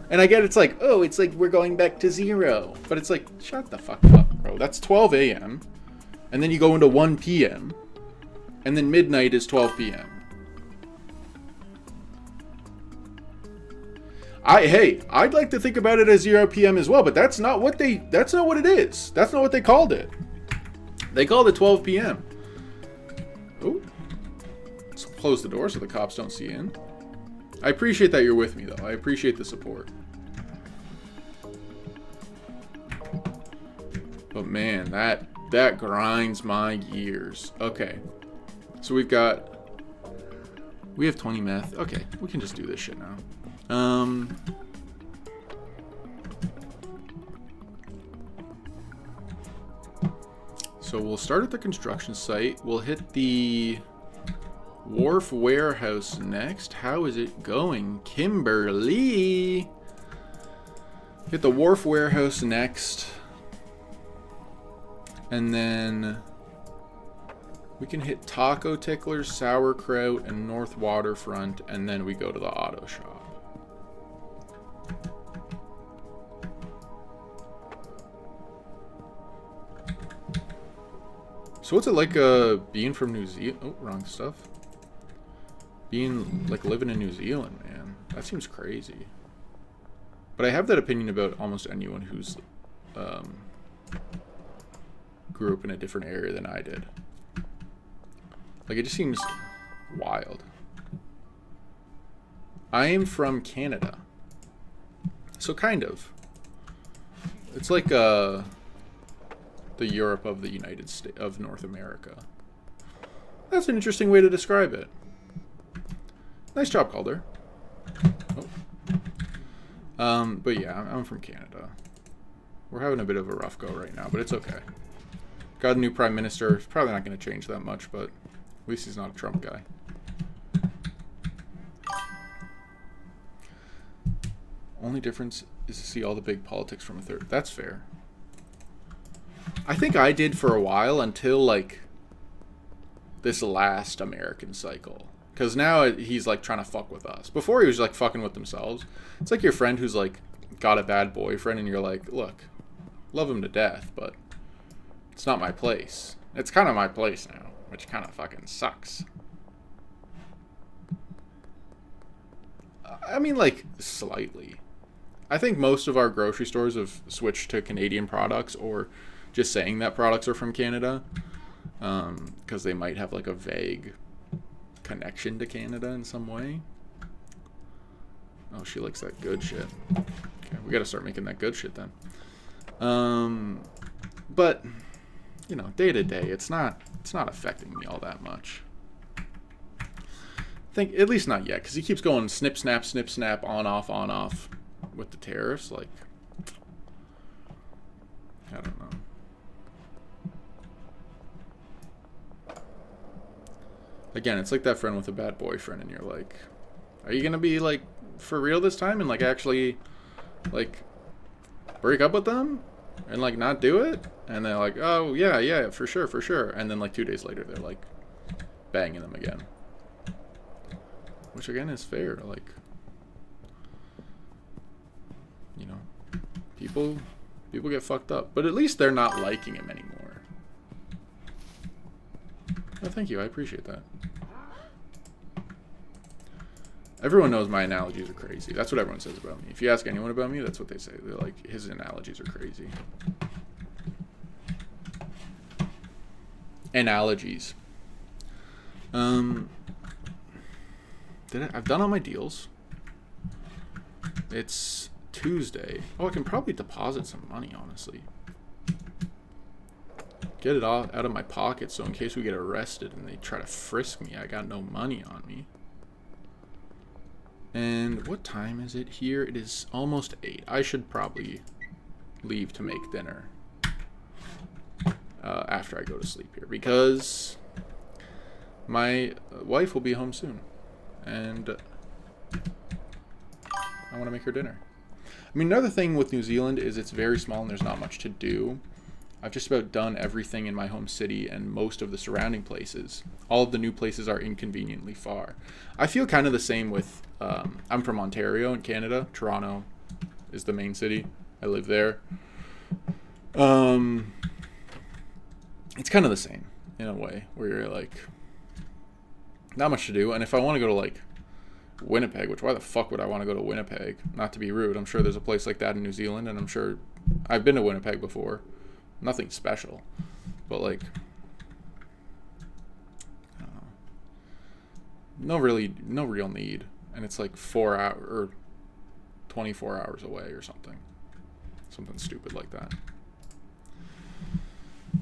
And I get it's like, oh, it's like we're going back to 0. But it's like, shut the fuck up, bro. That's 12 a.m. And then you go into 1 p.m. And then midnight is 12 p.m. I'd like to think about it as 0 p.m. as well, but that's not what it is. That's not what they called it. They called it 12 p.m. Oh. Let's close the door so the cops don't see in. I appreciate that you're with me, though. I appreciate the support. But man, that grinds my gears. Okay. So we have 20 meth. Okay, we can just do this shit now. So we'll start at the construction site. We'll hit the wharf warehouse next. How is it going, Kimberly? Hit the wharf warehouse next. And then we can hit Taco Ticklers, Sauerkraut, and North Waterfront, and then we go to the auto shop. So what's it like being from New Zealand? Oh, wrong stuff. Being like living in New Zealand, man. That seems crazy. But I have that opinion about almost anyone who's grew up in a different area than I did. Like, it just seems wild. I am from Canada. So kind of. It's like the Europe of the United States, of North America. That's an interesting way to describe it. Nice job, Calder. Oh. But yeah, I'm from Canada. We're having a bit of a rough go right now, but it's okay. Got a new prime minister. It's probably not going to change that much, but at least he's not a Trump guy. Only difference is to see all the big politics from a third. That's fair. I think I did for a while until, like, this last American cycle. Because now he's, like, trying to fuck with us. Before he was, like, fucking with themselves. It's like your friend who's, like, got a bad boyfriend and you're like, look, love him to death, but it's not my place. It's kind of my place now, which kind of fucking sucks. I mean, like, slightly. I think most of our grocery stores have switched to Canadian products, or just saying that products are from Canada, because they might have, like, a vague connection to Canada in some way. Oh, she likes that good shit. Okay, we gotta start making that good shit then. But, you know, day to day, it's not affecting me all that much. I think, at least not yet, because he keeps going snip, snap, on, off with the tariffs. Like, I don't know. Again, it's like that friend with a bad boyfriend, and you're like, are you gonna be, like, for real this time and, like, actually, like, break up with them and, like, not do it? And they're like, oh yeah, for sure, and then, like, 2 days later they're, like, banging them again, which again is fair. Like, you know, people get fucked up, but at least they're not liking him anymore. Oh, thank you, I appreciate that. Everyone knows my analogies are crazy. That's what everyone says about me. If you ask anyone about me, that's what they say. They're like, his analogies are crazy. Analogies. I've done all my deals. It's Tuesday. Oh, I can probably deposit some money, honestly. Get it all out of my pocket, so in case we get arrested and they try to frisk me, I got no money on me. And what time is it here? It is almost 8. I should probably leave to make dinner after I go to sleep here, because my wife will be home soon, and I want to make her dinner. I mean, another thing with New Zealand is it's very small and there's not much to do. I've just about done everything in my home city and most of the surrounding places. All of the new places are inconveniently far. I feel kind of the same with, I'm from Ontario in Canada. Toronto is the main city. I live there. It's kind of the same in a way, where you're like, not much to do. And if I want to go to, like, Winnipeg, which why the fuck would I want to go to Winnipeg? Not to be rude. I'm sure there's a place like that in New Zealand, and I'm sure I've been to Winnipeg before. Nothing special, but, like, I don't know. No real need. and it's like 4 hour or 24 hours away or something stupid like that.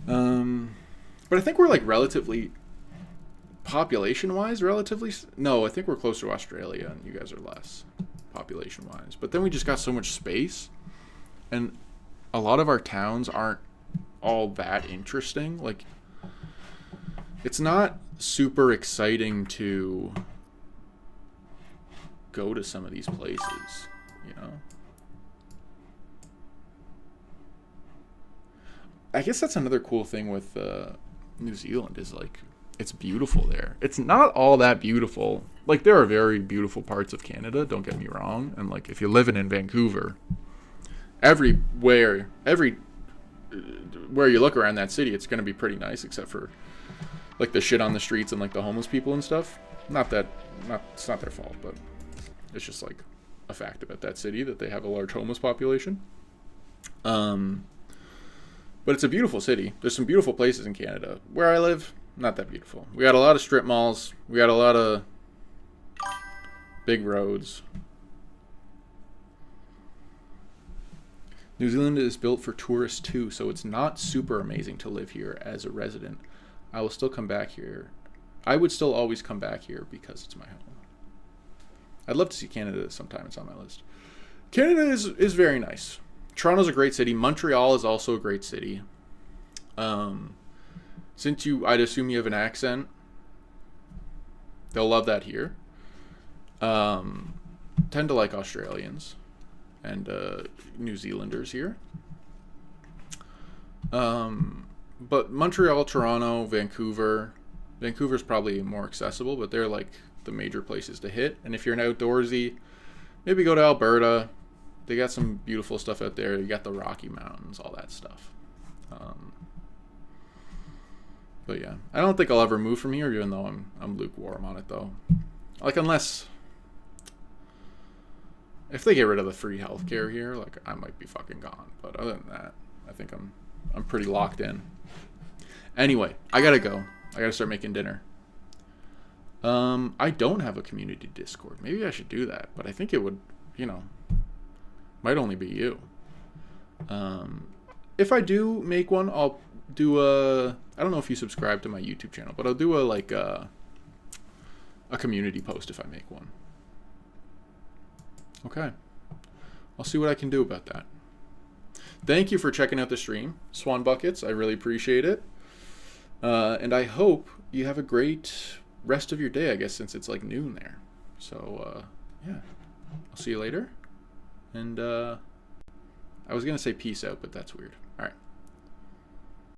But I think we're like relatively population wise no, I think we're closer to Australia and you guys are less population wise, but then we just got so much space, and a lot of our towns aren't all that interesting. Like, it's not super exciting to go to some of these places, you know? I guess that's another cool thing with New Zealand is, like, it's beautiful there. It's not all that beautiful. Like, there are very beautiful parts of Canada, don't get me wrong. And, like, if you're living in Vancouver, where you look around that city, it's going to be pretty nice, except for, like, the shit on the streets and, like, the homeless people and stuff. It's not their fault, but it's just, like, a fact about that city that they have a large homeless population. But it's a beautiful city. There's some beautiful places in Canada. Where I live, not that beautiful. We got a lot of strip malls. We got a lot of big roads. New Zealand is built for tourists too, so it's not super amazing to live here as a resident. I will still come back here. I would still always come back here because it's my home. I'd love to see Canada sometime. It's on my list. Canada is very nice. Toronto's a great city. Montreal is also a great city. Since I'd assume you have an accent, they'll love that here. Tend to like Australians and New Zealanders here. But Montreal, Toronto, Vancouver's probably more accessible, but they're like the major places to hit. And if you're an outdoorsy, maybe go to Alberta. They got some beautiful stuff out there. You got the Rocky Mountains, all that stuff. But yeah, I don't think I'll ever move from here, even though I'm lukewarm on it though. Like, unless if they get rid of the free healthcare here, like, I might be fucking gone. But other than that, I think I'm pretty locked in. Anyway, I gotta go. I gotta start making dinner. I don't have a community Discord. Maybe I should do that, but I think it would, might only be you. If I do make one, I'll do I don't know if you subscribe to my YouTube channel, but I'll do a community post if I make one. Okay. I'll see what I can do about that. Thank you for checking out the stream, Swan Buckets. I really appreciate it. And I hope you have a great rest of your day, I guess, since it's like noon there. So, yeah. I'll see you later. And I was going to say peace out, but that's weird.